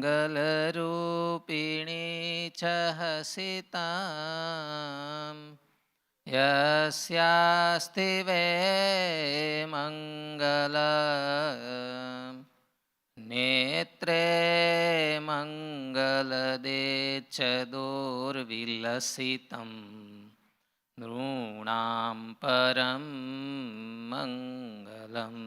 मङ्गलरूपिणी च हसितां यस्यास्ति वे मङ्गलम् नेत्रे मङ्गलदे च दुर्विलसितं नॄणां परं मङ्गलम्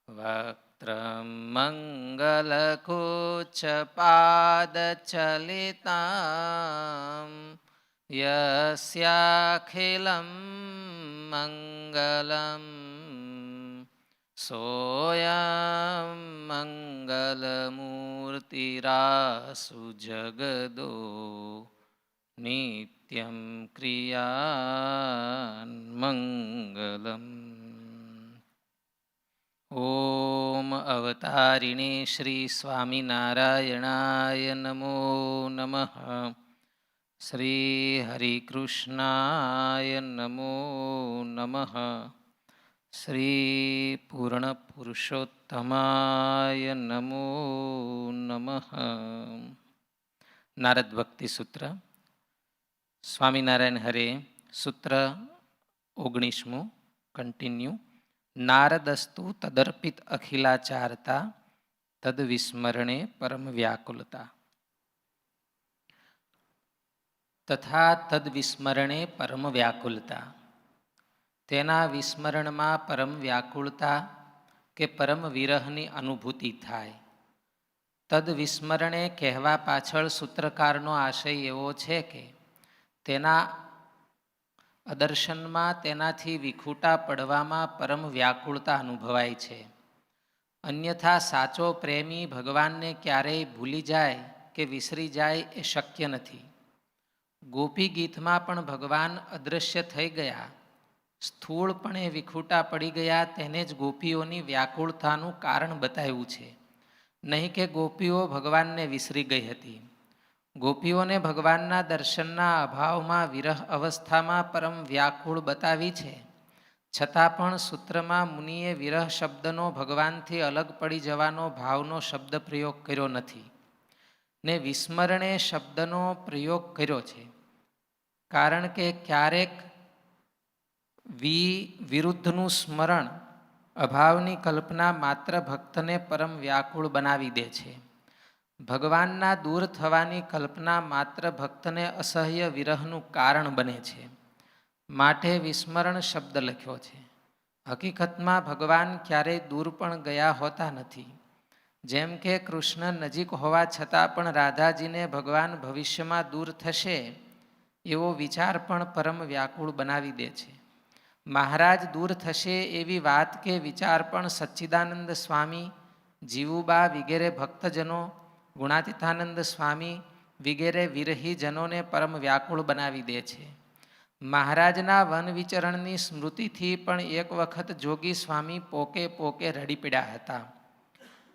वक्त्रं मङ्गलकुचपादचलितां यस्याखिलं मङ्गलम् सोऽयं मङ्गलमूर्तिरासु जगदो नित्यं क्रियान्मङ्गलम्। ॐ अवतारिणे श्री स्वामिनारायणाय नमो नमः। श्री हरिकृष्णाय नमो नमः। श्री पूर्णपुरुषोत्तमाय नमो नमः। नारद भक्ति सूत्र स्वामिनारायण हरे सूत्र 19 कंटिन्यू। नारदस्तु तदर्पित अखिलाचारता तद विस्मरणे परम व्याकुलता तथा तद विस्मरणे परम व्याकुलता। તેના વિસ્મરણમાં પરમ વ્યાકુળતા કે પરમ વિરહની અનુભૂતિ થાય. તદ વિસ્મરણે કહેવા પાછળ સૂત્રકારનો આશય એવો છે કે તેના અદર્શનમાં તેનાથી વિખૂટા પડવામાં પરમ વ્યાકુળતા અનુભવાય છે. અન્યથા સાચો પ્રેમી ભગવાનને ક્યારેય ભૂલી જાય કે વિસરી જાય એ શક્ય નથી. ગોપી ગીતમાં પણ ભગવાન અદૃશ્ય થઈ ગયા, સ્થૂળપણે વિખૂટા પડી ગયા, તેને જ ગોપીઓની વ્યાકુળતાનું કારણ બતાવ્યું છે. નહીં કે ગોપીઓ ભગવાનને વિસરી ગઈ હતી. ગોપીઓને ભગવાનના દર્શનના અભાવમાં વિરહ અવસ્થામાં પરમ વ્યાકુળ બતાવી છે. છતાં પણ સૂત્રમાં મુનિએ વિરહ શબ્દનો ભગવાનથી અલગ પડી જવાનો ભાવનો શબ્દ પ્રયોગ કર્યો નથી ને વિસ્મરણે શબ્દનો પ્રયોગ કર્યો છે. કારણ કે ક્યારેક વિરુદ્ધનું સ્મરણ અભાવની કલ્પના માત્ર ભક્તને પરમ વ્યાકુળ બનાવી દે છે. ભગવાનના દૂર થવાની કલ્પના માત્ર ભક્તને અસહ્ય વિરહનું કારણ બને છે. માટે વિસ્મરણ શબ્દ લખ્યો છે. હકીકતમાં ભગવાન ક્યારેય દૂર પણ ગયા હોતા નથી. જેમ કે કૃષ્ણ નજીક હોવા છતાં પણ રાધાજીને ભગવાન ભવિષ્યમાં દૂર થશે એવો વિચાર પણ પરમ વ્યાકુળ બનાવી દે છે. મહારાજ દૂર થશે એવી વાત કે વિચાર પણ સચ્ચિદાનંદ સ્વામી, જીવુબા વગેરે ભક્તજનો, ગુણાતીતાનંદ સ્વામી વગેરે વિરહીજનોને પરમ વ્યાકુળ બનાવી દે છે. મહારાજના વન વિચરણની સ્મૃતિથી પણ એક વખત જોગી સ્વામી પોકે પોકે રડી પડ્યા હતા.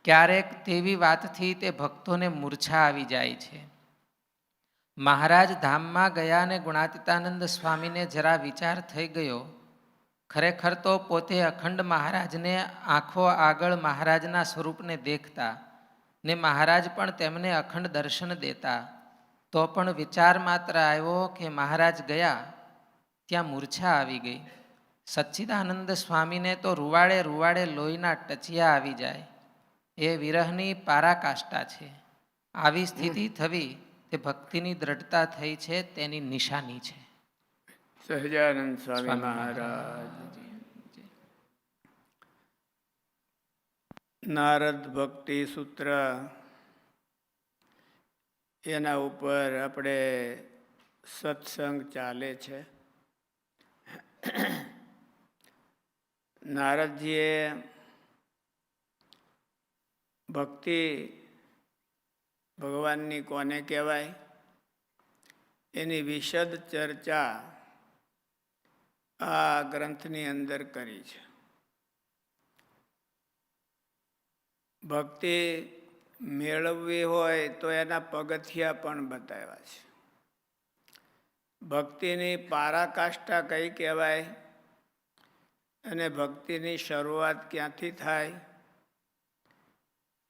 ક્યારેક તેવી વાતથી તે ભક્તોને મૂર્છા આવી જાય છે. મહારાજ ધામમાં ગયા ને ગુણાતીતાનંદ સ્વામીને જરા વિચાર થઈ ગયો. ખરેખર તો પોતે અખંડ મહારાજને આંખો આગળ મહારાજના સ્વરૂપને દેખતા ને મહારાજ પણ તેમને અખંડ દર્શન દેતા. તો પણ વિચાર માત્ર આવ્યો કે મહારાજ ગયા ત્યાં મૂર્છા આવી ગઈ. સચ્ચિદાનંદ સ્વામીને તો રૂવાડે રૂવાડે લોહીના ટચિયા આવી જાય. એ વિરહની પારાકાષ્ઠા છે. આવી સ્થિતિ થવી તે ભક્તિની દ્રઢતા થઈ છે તેની નિશાની છે. સહજાનંદ સ્વામી મહારાજ. નારદ ભક્તિ સૂત્ર, એના ઉપર આપણે સત્સંગ ચાલે છે. નારદજીએ ભક્તિ ભગવાનની કોને કહેવાય એની વિશદ ચર્ચા આ ગ્રંથની અંદર કરી છે. ભક્તિ મેળવવી હોય તો એના પગથિયા પણ બતાવ્યા છે. ભક્તિની પારાકાષ્ઠા કઈ કહેવાય અને ભક્તિની શરૂઆત ક્યાંથી થાય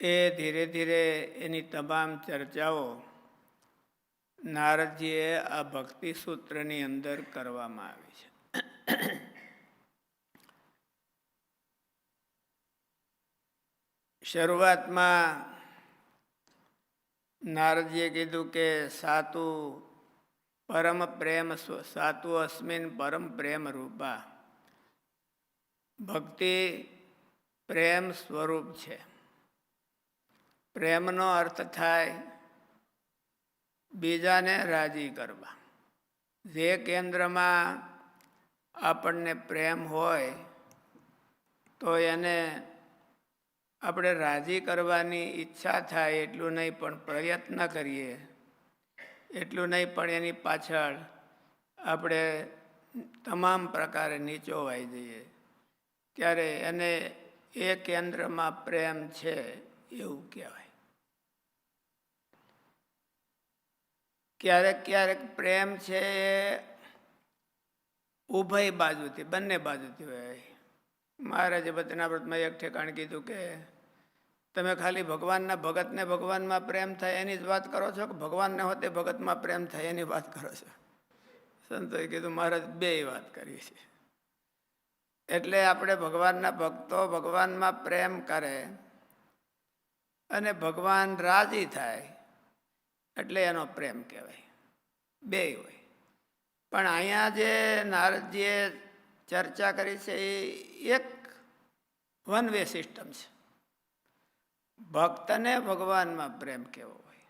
એ ધીરે ધીરે એની તમામ ચર્ચાઓ નારદજીએ આ ભક્તિ સૂત્રની અંદર કરવામાં આવી છે. શરૂઆતમાં નારદજીએ કીધું કે સાતું પરમ પ્રેમ સાતું અસ્મિન પરમ પ્રેમ રૂપા. ભક્તિ પ્રેમ સ્વરૂપ છે. પ્રેમનો અર્થ થાય બીજાને રાજી કરવા. જે કેન્દ્રમાં આપણને પ્રેમ હોય તો એને આપણે રાજી કરવાની ઈચ્છા થાય એટલું નહીં, પણ પ્રયત્ન કરીએ એટલું નહીં, પણ એની પાછળ આપણે તમામ પ્રકારે નીચોવાઈ જઈએ ત્યારે એને એ કેન્દ્રમાં પ્રેમ છે એવું કહેવાય. ક્યારેક ક્યારેક પ્રેમ છે એ ઉભય બાજુથી, બંને બાજુથી હોય. મહારાજે વચનામૃતમાં એક ઠેકાણે કીધું કે તમે ખાલી ભગવાનના ભગતને ભગવાનમાં પ્રેમ થાય એની જ વાત કરો છો કે ભગવાનને હોતે ભગતમાં પ્રેમ થાય એની વાત કરો છો? સંતોએ કીધું મહારાજ બેય વાત કરીએ છીએ. એટલે આપણે ભગવાનના ભક્તો ભગવાનમાં પ્રેમ કરે અને ભગવાન રાજી થાય એટલે એનો પ્રેમ કહેવાય. બેય હોય. પણ અહીંયા જે નારદજીએ ચર્ચા કરી છે એ એક વન વે સિસ્ટમ છે. ભક્તને ભગવાનમાં પ્રેમ કેવો હોય,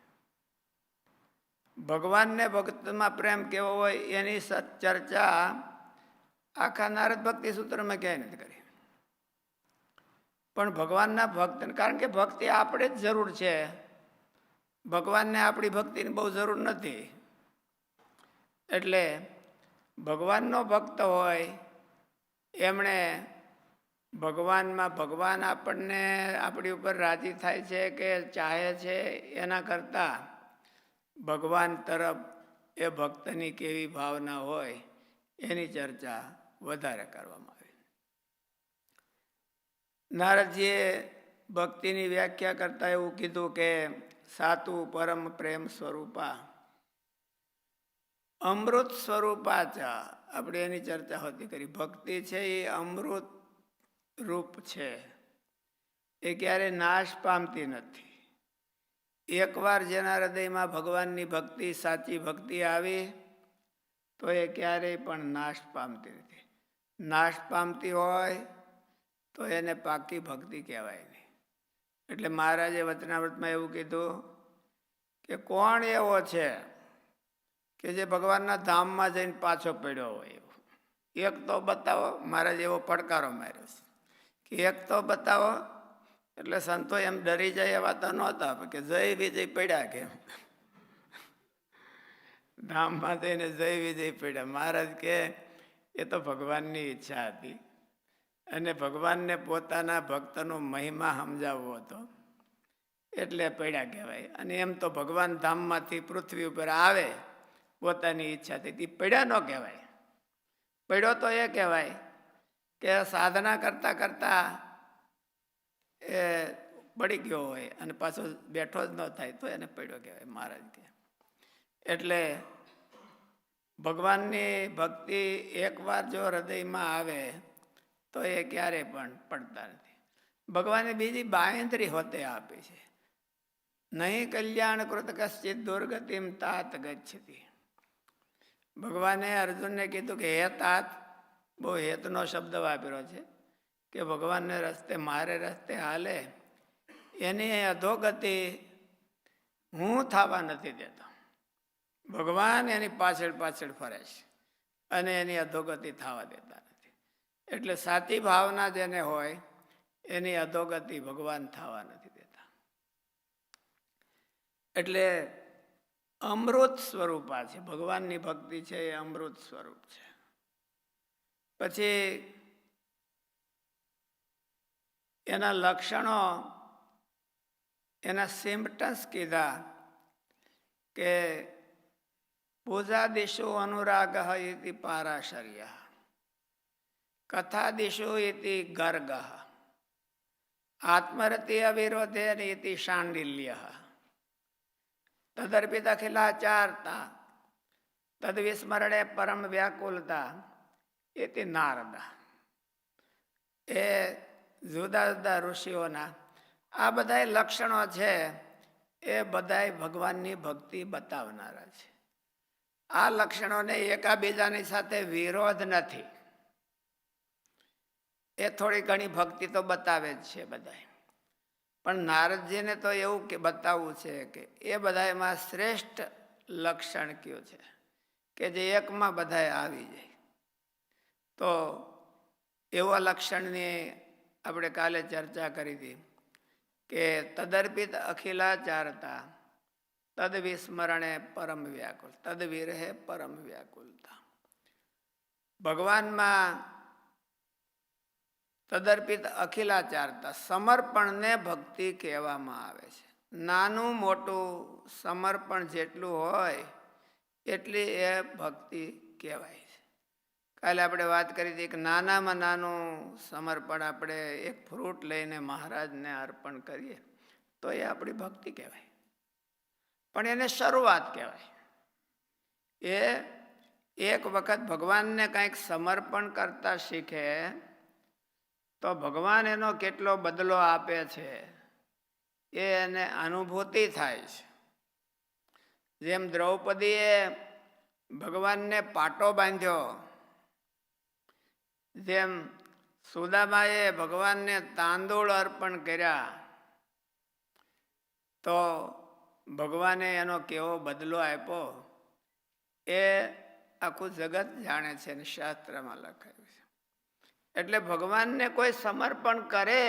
ભગવાનને ભક્તમાં પ્રેમ કેવો હોય એની ચર્ચા આખા નારદ ભક્તિ સૂત્રમાં ક્યાંય નથી કરી. પણ ભગવાનના ભક્ત, કારણ કે ભક્તિ આપણે જ જરૂર છે, ભગવાનને આપણી ભક્તિની બહુ જરૂર નથી. એટલે ભગવાનનો ભક્ત હોય એમણે ભગવાનમાં, ભગવાન આપણને આપણી ઉપર રાજી થાય છે કે ચાહે છે એના કરતાં ભગવાન તરફ એ ભક્તની કેવી ભાવના હોય એની ચર્ચા વધારે કરવામાં આવી. નારદજીએ ભક્તિની વ્યાખ્યા કરતા એવું કીધું કે સાતું પરમ પ્રેમ સ્વરૂપા અમૃત સ્વરૂપા ચા. આપણે એની ચર્ચા હોતી કરી. ભક્તિ છે એ અમૃત રૂપ છે, એ ક્યારે નાશ પામતી નથી. એકવાર જેના હૃદયમાં ભગવાનની ભક્તિ, સાચી ભક્તિ આવી તો એ ક્યારેય પણ નાશ પામતી નથી. નાશ પામતી હોય તો એને પાકી ભક્તિ કહેવાય નહીં. એટલે મહારાજે વચનામૃતમાં એવું કીધું કે કોણ એવો છે કે જે ભગવાનના ધામમાં જઈને પાછો પડ્યો હોય એવો? એક તો બતાવો. મહારાજે એવો પડકારો માર્યો છે કે એક તો બતાવો. એટલે સંતો એમ ડરી જાય એવા તો નહોતા કે જય વિજય પડ્યા કે ધામમાં જઈને જય વિજય પડ્યા. મહારાજ કે એ તો ભગવાનની ઈચ્છા હતી અને ભગવાનને પોતાના ભક્તનો મહિમા સમજાવવો હતો એટલે પડ્યા કહેવાય. અને એમ તો ભગવાન ધામમાંથી પૃથ્વી ઉપર આવે પોતાની ઈચ્છાથી, તે પડ્યા ન કહેવાય. પડ્યો તો એ કહેવાય કે સાધના કરતા કરતા એ પડી ગયો હોય અને પાછો બેઠો જ ન થાય તો એને પડ્યો કહેવાય, મહારાજ કે. એટલે ભગવાનની ભક્તિ એકવાર જો હૃદયમાં આવે તો એ ક્યારેય પણ પડતા નથી. ભગવાને બીજી બાંયધરી હોતે આપી છે. નહીં કલ્યાણ કૃત કશ્ચિત દુર્ગતિમ તાત ગચ્છતિ. ભગવાને અર્જુનને કીધું કે હે તાત, બહુ હેતનો શબ્દ વાપર્યો છે કે ભગવાનને રસ્તે, મારે રસ્તે હાલે એની અધોગતિ હું થવા નથી દેતો. ભગવાન એની પાછળ પાછળ ફરે છે અને એની અધોગતિ થવા દેતા નથી. એટલે સાચી ભાવના જેને હોય એની અધોગતિ ભગવાન થવા નથી દેતા. એટલે અમૃત સ્વરૂપા છે ભગવાનની ભક્તિ છે, એ અમૃત સ્વરૂપ છે. પછી એના લક્ષણો, એના સિમ્પટમ્સ કીધા કે પૂજાદિષુ અનુરાગ ઇતિ પારાશર્ય, કથાદિષુ ઇતિ ગર્ગ, આત્મરતિ અવિરોધે નીતિ શાંડિલ્ય તદર્પિત અખિલાચારતા તદ વિસ્મરણે પરમ વ્યાકુલતા એથી નારદા. એ જુદા જુદા ઋષિઓના આ બધા લક્ષણો છે એ બધા ભગવાનની ભક્તિ બતાવનારા છે. આ લક્ષણોને એકાબીજાની સાથે વિરોધ નથી. એ થોડી ઘણી ભક્તિ તો બતાવે જ છે બધા, પણ નારદજીને તો એવું કે બતાવવું છે કે એ બધામાં શ્રેષ્ઠ લક્ષણ કયું છે કે જે એકમાં બધા આવી જાય. તો એવા લક્ષણની આપણે કાલે ચર્ચા કરી હતી કે તદર્પિત અખિલાચારતા તદ વિસ્મરણે પરમ વ્યાકુલ તદ વિરહે પરમ વ્યાકુલતા. ભગવાનમાં તદર્પિત અખિલાચારતા સમર્પણને ભક્તિ કહેવામાં આવે છે. નાનું મોટું સમર્પણ જેટલું હોય એટલી એ ભક્તિ કહેવાય છે. કાલે આપણે વાત કરી હતી કે નાનામાં નાનું સમર્પણ આપણે એક ફ્રૂટ લઈને મહારાજને અર્પણ કરીએ તો એ આપણી ભક્તિ કહેવાય, પણ એને શરૂઆત કહેવાય. એ એક વખત ભગવાનને કંઈક સમર્પણ કરતા શીખે તો ભગવાન એનો કેટલો બદલો આપે છે એ એને અનુભૂતિ થાય છે. જેમ દ્રૌપદીએ ભગવાનને પાટો બાંધ્યો, જેમ સુદામાએ ભગવાનને તાંદૂળ અર્પણ કર્યા, તો ભગવાને એનો કેવો બદલો આપ્યો એ આખું જગત જાણે છે અને શાસ્ત્રમાં લખાયું છે. એટલે ભગવાનને કોઈ સમર્પણ કરે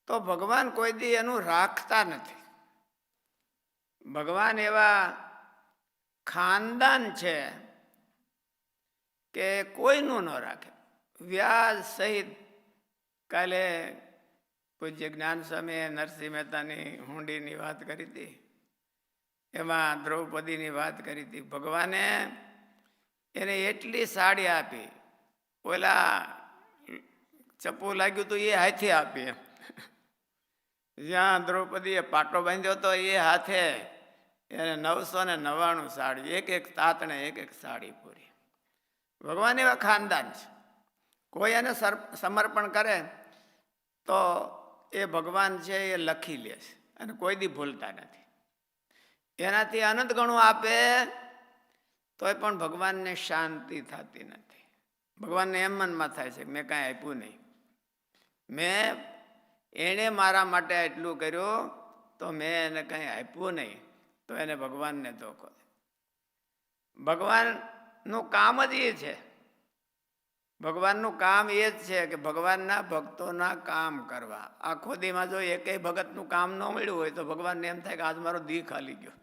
તો ભગવાન કોઈ દી એનું રાખતા નથી. ભગવાન એવા ખાનદાન છે કે કોઈનું ન રાખે. વ્યાસ સહિત કાલે પૂજ્ય જ્ઞાન સ્વામીએ નરસિંહ મહેતાની હુંડીની વાત કરી હતી, એમાં દ્રૌપદીની વાત કરી હતી. ભગવાને એને એટલી સાડી આપી, ઓલા ચપ્પુ લાગ્યું તો એ હાથે આપી. જ્યાં દ્રૌપદીએ પાટો બાંધ્યો તો એ હાથે એને 999 સાડી, એક એક તાતણે એક એક સાડી પૂરી. ભગવાન એવા ખાનદાન છે. કોઈ એને સમર્પણ કરે તો એ ભગવાન છે એ લખી લે છે અને કોઈ દી ભૂલતા નથી. એનાથી અનંત ગણું આપે તોય પણ ભગવાનને શાંતિ થતી નથી. ભગવાનને એમ મનમાં થાય છે કે મેં કાંઈ આપ્યું નહીં, એણે મારા માટે એટલું કર્યું તો મેં એને કંઈ આપ્યું નહીં, તો એને ભગવાનને ધોકો. ભગવાનનું કામ જ એ છે, ભગવાનનું કામ એ જ છે કે ભગવાનના ભક્તોના કામ કરવા. આખો દીમાં જો એકેય ભગતનું કામ ન મળ્યું હોય તો ભગવાનને એમ થાય કે આજ મારો દી ખાલી ગયો.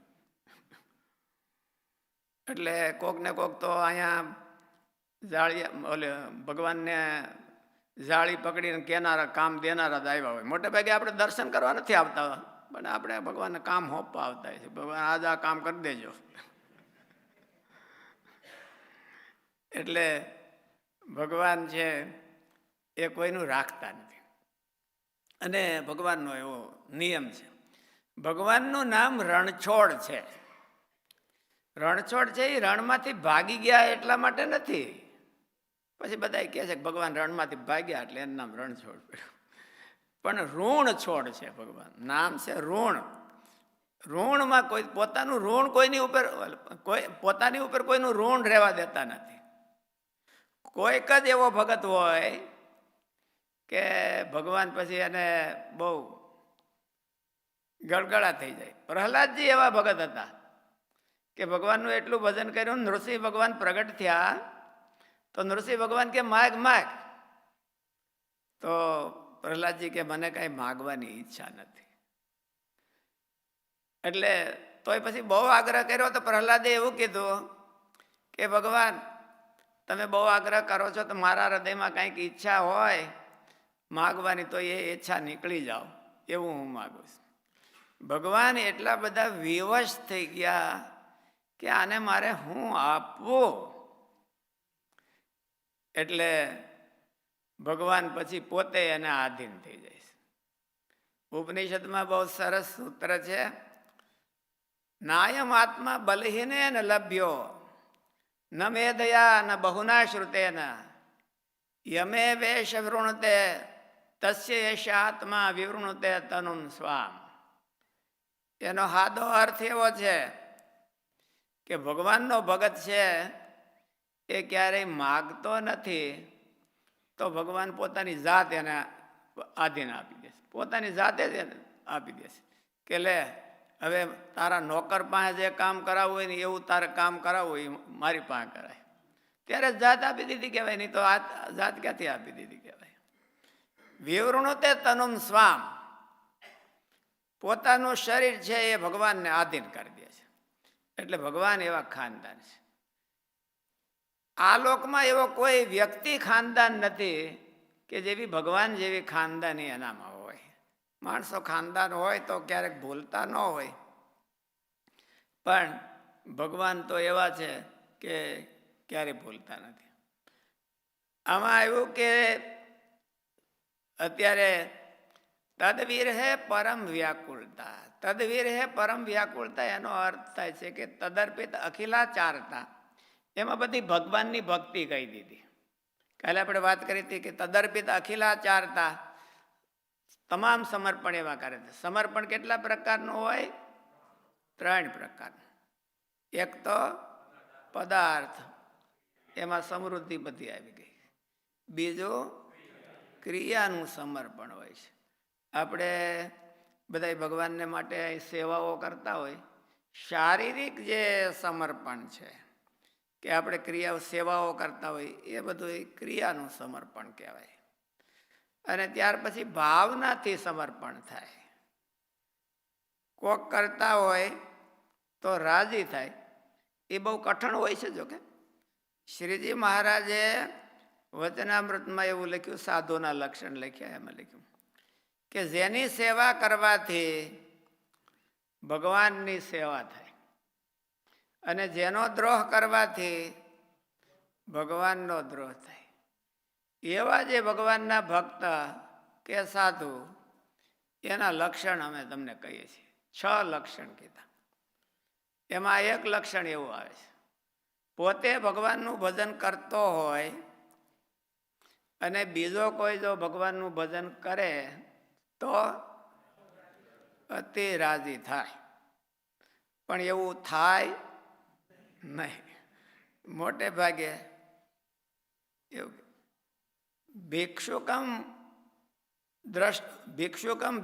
એટલે કોક ને કોક તો અહીંયા જાળી ઓલે ભગવાનને જાળી પકડીને કેનારા કામ દેનારા જ આવ્યા હોય. મોટે ભાગે આપણે દર્શન કરવા નથી આવતા, પણ આપણે ભગવાનને કામ હોપવા આવતા હોય છે. ભગવાન આજ આ કામ કરી દેજો. એટલે ભગવાન છે એ કોઈનું રાખતા નથી. અને ભગવાનનો એવો નિયમ છે. ભગવાનનું નામ રણછોડ છે. રણછોડ છે એ રણમાંથી ભાગી ગયા એટલા માટે નથી. પછી બધા કહે છે કે ભગવાન રણમાંથી ભાગ્યા એટલે એનું નામ રણછોડ પડ્યું. પણ ઋણ છોડ છે ભગવાન, નામ છે ઋણ. ઋણમાં કોઈ પોતાનું ઋણ કોઈની ઉપર પોતાની ઉપર કોઈનું ઋણ રહેવા દેતા નથી. કોઈક જ એવો ભગત હોય કે ભગવાન પછી એને બહુ ગળગળા થઈ જાય. પ્રહલાદજી એવા ભગત હતા કે ભગવાનનું એટલું ભજન કર્યું, નૃસિંહ ભગવાન પ્રગટ થયા તો નૃસિંહ ભગવાન કે માગ માગ, તો પ્રહલાદજી કે મને કાંઈ માગવાની ઈચ્છા નથી. એટલે તોય પછી બહુ આગ્રહ કર્યો તો પ્રહલાદે એવું કીધું કે ભગવાન તમે બહુ આગ્રહ કરો છો તો મારા હૃદયમાં કંઈક ઈચ્છા હોય માગવાની તો એ ઈચ્છા નીકળી જાઓ એવું હું માગું છું. ભગવાન એટલા બધા વિવશ થઈ ગયા કે આને મારે હું આપવું. એટલે ભગવાન પછી પોતે એને આધીન થઈ જાય છે. ઉપનિષદમાં બહુ સરસ સૂત્ર છે. નાયમ આત્મા બલહીને ન લભ્યો ન મેધયા ન બહુના શ્રુતેન યમે વેશ વૃણુતે તસ્ય એશ આત્મા વિવૃણુતે તનુમ સ્વામ. એનો સાદો અર્થ એવો છે કે ભગવાનનો ભગત છે એ ક્યારેય માગતો નથી તો ભગવાન પોતાની જાત એને આધીન આપી દેશે, પોતાની જાતે જ એને આપી દેશે કે લે હવે તારા નોકર પાસે જે કામ કરાવવું હોય ને એવું તારે કામ કરાવવું હોય મારી પાસે કરાય. ત્યારે જાત આપી દીધી કહેવાય, નહીં તો આ જાત ક્યાંથી આપી દીધી કહેવાય. વિવૃણુતે તનુમ સ્વામ, પોતાનું શરીર છે એ ભગવાનને આધીન કરી દે છે. એટલે ભગવાન એવા ખાનદાન છે. આ લોકમાં એવો કોઈ વ્યક્તિ ખાનદાન નથી કે જેવી ભગવાન જેવી ખાનદાની એનામાં હોય. માણસો ખાનદાન હોય તો ક્યારેક ભૂલતા ન હોય, પણ ભગવાન તો એવા છે કે ક્યારેય ભૂલતા નથી. આમાં આવ્યું કે અત્યારે તદવીર હે પરમ વ્યાકુળતા. તદવીર હે પરમ વ્યાકુળતા એનો અર્થ થાય છે કે તદર્પિત અખિલાચારતા. એમાં બધી ભગવાનની ભક્તિ કહી દીધી. કાલે આપણે વાત કરી હતી કે તદર્પિત અખિલાચારતા, તમામ સમર્પણ એવા કરે છે. સમર્પણ કેટલા પ્રકારનું હોય? 3 પ્રકારનું. એક તો પદાર્થ, એમાં સમૃદ્ધિ બધી આવી ગઈ. બીજું ક્રિયાનું સમર્પણ હોય છે. આપણે બધા ભગવાનને માટે સેવાઓ કરતા હોય, શારીરિક જે સમર્પણ છે કે આપણે ક્રિયાઓ સેવાઓ કરતા હોય એ બધું ક્રિયાનું સમર્પણ કહેવાય. અને ત્યાર પછી ભાવનાથી સમર્પણ થાય. કોક કરતા હોય તો રાજી થાય, એ બહુ કઠણ હોય છે. જોકે શ્રીજી મહારાજે વચનામૃતમાં એવું લખ્યું, સાધુના લક્ષણ લખ્યા, એમાં લખ્યું કે જેની સેવા કરવાથી ભગવાનની સેવા થાય અને જેનો દ્રોહ કરવાથી ભગવાનનો દ્રોહ થાય. એવા જે ભગવાનના ભક્ત કે સાધુ, એના લક્ષણ અમે તમને કહીએ છીએ. 6 લક્ષણ કીધા. એમાં એક લક્ષણ એવું આવે છે, પોતે ભગવાનનું ભજન કરતો હોય અને બીજો કોઈ જો ભગવાનનું ભજન કરે તો અતિ રાજી થાય. પણ એવું થાય નહીં. મોટે ભાગે એવું ભિક્ષુકમ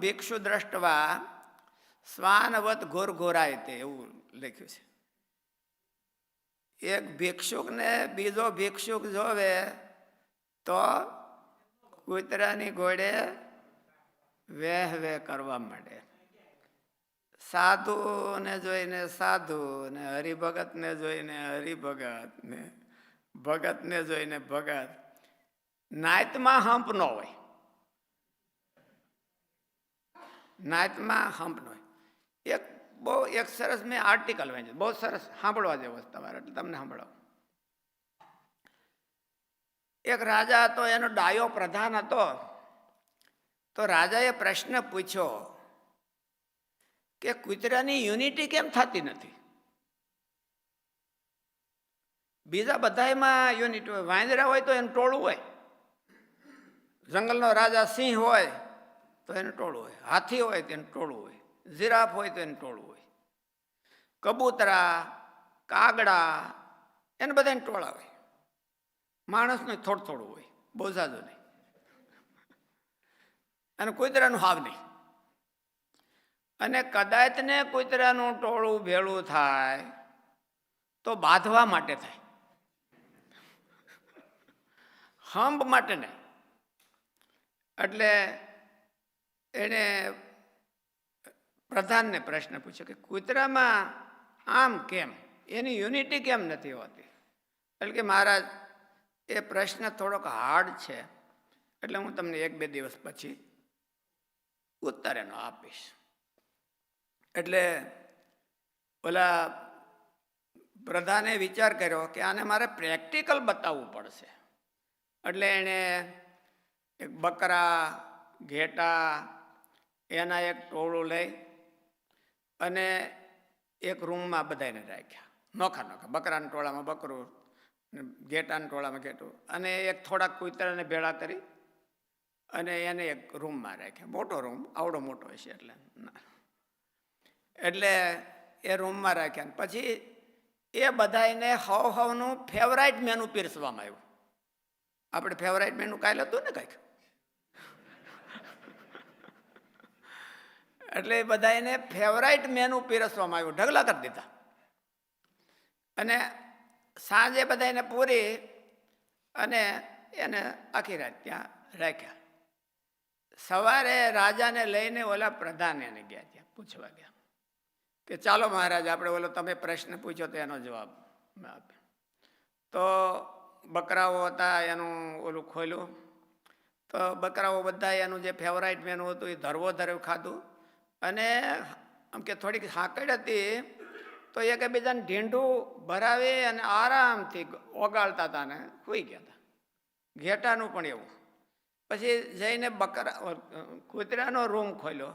ભિક્ષુ દ્રષ્ટવા શ્વાનવત ઘોર ઘોરાય તે, એવું લખ્યું છે. એક ભિક્ષુકને બીજો ભિક્ષુક જોવે તો કૂતરાની ઘોડે વેહ વેહ કરવા માંડે. સાધુને જોઈને સાધુ, ને હરિભગતને જોઈને હરિભગત, ને ભગતને જોઈને ભગત. નાયતમાં હંપ ન હોય, નાયતમાં હંપ ન હોય. એક સરસ મેં આર્ટિકલ વાંચ્યું, બહુ સરસ, સાંભળવા જેવો તમારે, એટલે તમને સાંભળાવું. એક રાજા હતો, એનો ડાયો પ્રધાન હતો. તો રાજાએ પ્રશ્ન પૂછ્યો કે કૂતરાની યુનિટી કેમ થતી નથી? બીજા બધામાં યુનિટી હોય. વાંદરા હોય તો એનું ટોળું હોય, જંગલનો રાજા સિંહ હોય તો એનું ટોળું હોય, હાથી હોય તો એનું ટોળું હોય, જીરાફ હોય તો એનું ટોળું હોય, કબૂતરા, કાગડા, એને બધાને ટોળા હોય. માણસનું થોડું થોડું હોય, બહુ ઝાઝું નહીં. અને કૂતરાનું હાવ નહીં. અને કદાચ ને કૂતરાનું ટોળું ભેળું થાય તો બાંધવા માટે થાય, હંપ માટે નહીં. એટલે એને પ્રધાનને પ્રશ્ન પૂછ્યો કે કૂતરામાં આમ કેમ, એની યુનિટી કેમ નથી હોતી? એટલે કે મહારાજ, એ પ્રશ્ન થોડોક હાર્ડ છે, એટલે હું તમને 1-2 દિવસ પછી ઉત્તર એનો આપીશ. એટલે ઓલા પ્રધાને વિચાર કર્યો કે આને મારે પ્રેક્ટિકલ બતાવવું પડશે. એટલે એણે એક બકરા, ઘેટા એના એક ટોળું લઈ અને એક રૂમમાં બધાને રાખ્યા, નોખા નોખા, બકરાના ટોળામાં બકરું, ઘેટાના ટોળામાં ઘેટું, અને એક થોડાક કૂતરાને ભેળા કરી અને એને એક રૂમમાં રાખ્યા. મોટો રૂમ, આવડો મોટો હશે એટલે એ રૂમમાં રાખ્યા. પછી એ બધાને હવનું ફેવરાઇટ મેનુ પીરસવામાં આવ્યું. આપણે ફેવરાઇટ મેનુ કાલે હતું ને કંઈક, એટલે એ બધાને ફેવરાઇટ મેનુ પીરસવામાં આવ્યું, ઢગલા કરી દીધા. અને સાંજે બધાને પૂરી અને એને આખી રાત ત્યાં રાખ્યા. સવારે રાજાને લઈને ઓલા પ્રધાન એને ગયા, ત્યાં પૂછવા ગયા કે ચાલો મહારાજ, આપણે ઓલો તમે પ્રશ્ન પૂછ્યો તો એનો જવાબ આપ્યો. તો બકરાઓ હતા, એનું ઓલું ખોલ્યું તો બકરાઓ બધા એનું જે ફેવરાઇટ મેનુ હતું એ ધરવો ધરવ ખાધું. અને આમ કે થોડીક હાકડ હતી તો એકબીજાને ઢીંઢું ભરાવી અને આરામથી ઓગાળતા હતા ને સૂઈ ગયા હતા. ઘેટાનું પણ એવું. પછી જઈને કૂતરાનો રૂમ ખોલ્યો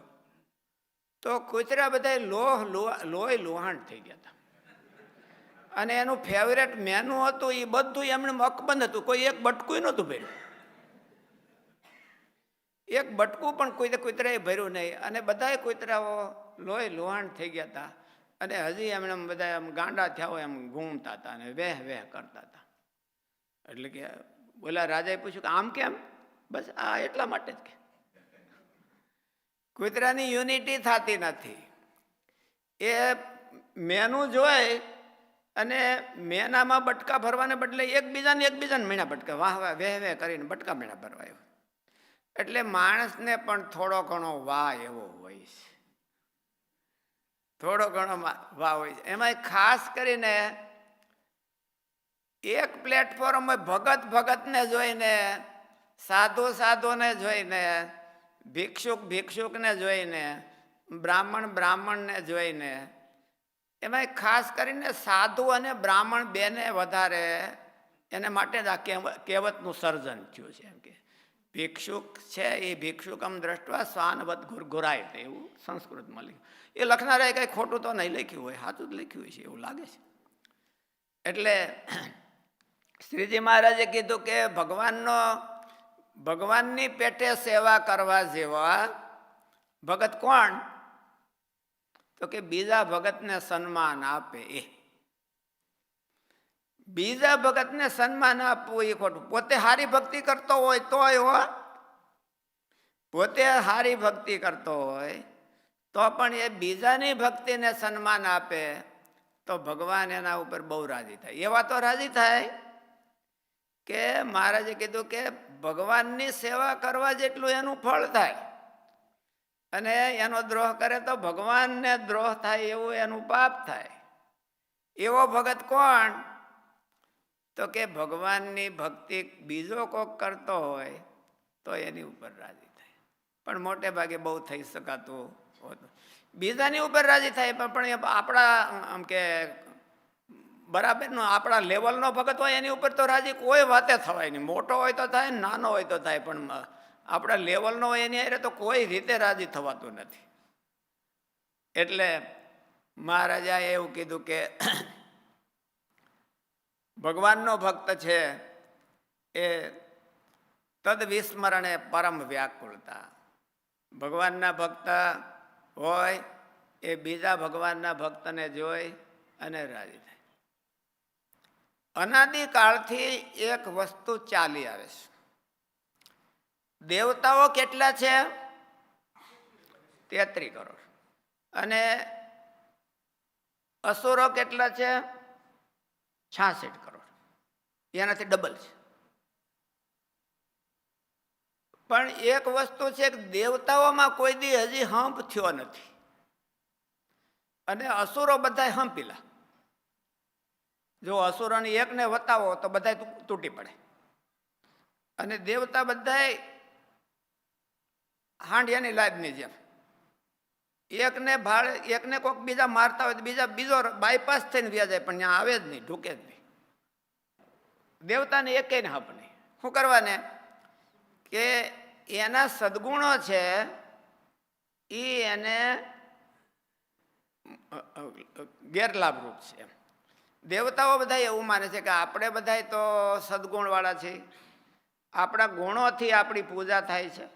તો કૂતરા બધા લોહી લોહાણ થઈ ગયા હતા. અને એનું ફેવરેટ મેનુ હતું એ બધું એમને અકબંધ હતું, કોઈ એક બટકું નહોતું ભર્યું, એક બટકું પણ કૂતરાએ ભર્યું નહીં. અને બધા કૂતરાઓ લોહી લોહાણ થઈ ગયા હતા. અને હજી એમને બધા એમ ગાંડા થયા હોય એમ ઘૂમતા હતા અને વેહ વેહ કરતા હતા. એટલે કે બોલા રાજાએ પૂછ્યું કે આમ કેમ? બસ આ એટલા માટે જ કે કૂતરાની યુનિટી થતી નથી. એ મેનુ જોઈ અને મેનામાં બટકા ભરવાને બદલે એકબીજાને મીણા બટકા વાહ વાહ વેહ વેહ કરીને બટકા મીણા ભરવાયો. એટલે માણસને પણ થોડો ઘણો વાહ એવો હોય છે, થોડો ઘણો વાહ હોય છે. એમાં ખાસ કરીને એક પ્લેટફોર્મ ભગતને જોઈને, સાધુને જોઈને, ભિક્ષુકને જોઈને, બ્રાહ્મણને જોઈને, એમાં ખાસ કરીને સાધુ અને બ્રાહ્મણ બેને વધારે એને માટે જ આ કહેવતનું સર્જન થયું છે. એમ કે ભિક્ષુક છે એ ભિક્ષુકમ દ્રષ્ટવા શ્વાનવત ઘુરઘુરાય, એવું સંસ્કૃતમાં લખ્યું. એ લખનારાએ કંઈ ખોટું તો નહીં લખ્યું હોય, સાચું જ લખ્યું હોય છે એવું લાગે છે. એટલે શ્રીજી મહારાજે કીધું કે ભગવાનની પેટે સેવા કરવા જેવા ભગત કોણ? તો કે બીજા ભગતને સન્માન આપે એ. બીજા ભગતને સન્માન આપવું એ ખોટું. પોતે હારી ભક્તિ કરતો હોય તોય પોતે હારી ભક્તિ કરતો હોય તો પણ એ બીજાની ભક્તિને સન્માન આપે તો ભગવાન એના ઉપર બહુ રાજી થાય. એવા તો રાજી થાય કે મહારાજે કીધું કે ભગવાનની સેવા કરવા જેટલું એનું ફળ થાય, અને એનો દ્રોહ કરે તો ભગવાનને દ્રોહ થાય એવું એનું પાપ થાય. એવો ભગત કોણ? તો કે ભગવાનની ભક્તિ બીજો કોક કરતો હોય તો એની ઉપર રાજી થાય. પણ મોટે ભાગે બહુ થઈ શકાતું હોતું. બીજાની ઉપર રાજી થાય પણ આપણા આમ કે બરાબરનો આપણા લેવલનો ભગત હોય એની ઉપર તો રાજી કોઈ વાતે થવાય નહીં. મોટો હોય તો થાય, નાનો હોય તો થાય, પણ આપણા લેવલનો હોય એની હારે તો કોઈ રીતે રાજી થવાતું નથી. એટલે મહારાજાએ એવું કીધું કે ભગવાનનો ભક્ત છે એ તદ વિસ્મરણે પરમ વ્યાકુળતા. ભગવાનના ભક્ત હોય એ બીજા ભગવાનના ભક્તને જોઈ અને રાજી થાય. અનાદિકાળથી એક વસ્તુ ચાલી આવે છે. દેવતાઓ કેટલા છે? 33 કરોડ. અને અસુરો કેટલા છે? 66 કરોડ. એનાથી ડબલ છે. પણ એક વસ્તુ છે કે દેવતાઓમાં કોઈ દી હજી હંપ થયો નથી, અને અસુરો બધા હંપીલા. જો અસુરોની એકને વતાવો તો બધા તૂટી પડે, અને દેવતા બધા હાંડિયાની લાદની જેમ એકને કોઈક બીજા મારતા હોય તો બીજો બાયપાસ થઈને વ્યા જાય, પણ ત્યાં આવે જ નહીં, ઢૂકે જ નહીં. દેવતાને એકેયને હંપ નહીં. શું કરવાને? કે એના સદગુણો છે એ એને ગેરલાભરૂપ છે. દેવતાઓ બધા એવું માને છે કે આપણે બધા તો સદગુણવાળા છીએ, આપણા ગુણોથી આપણી પૂજા થાય છે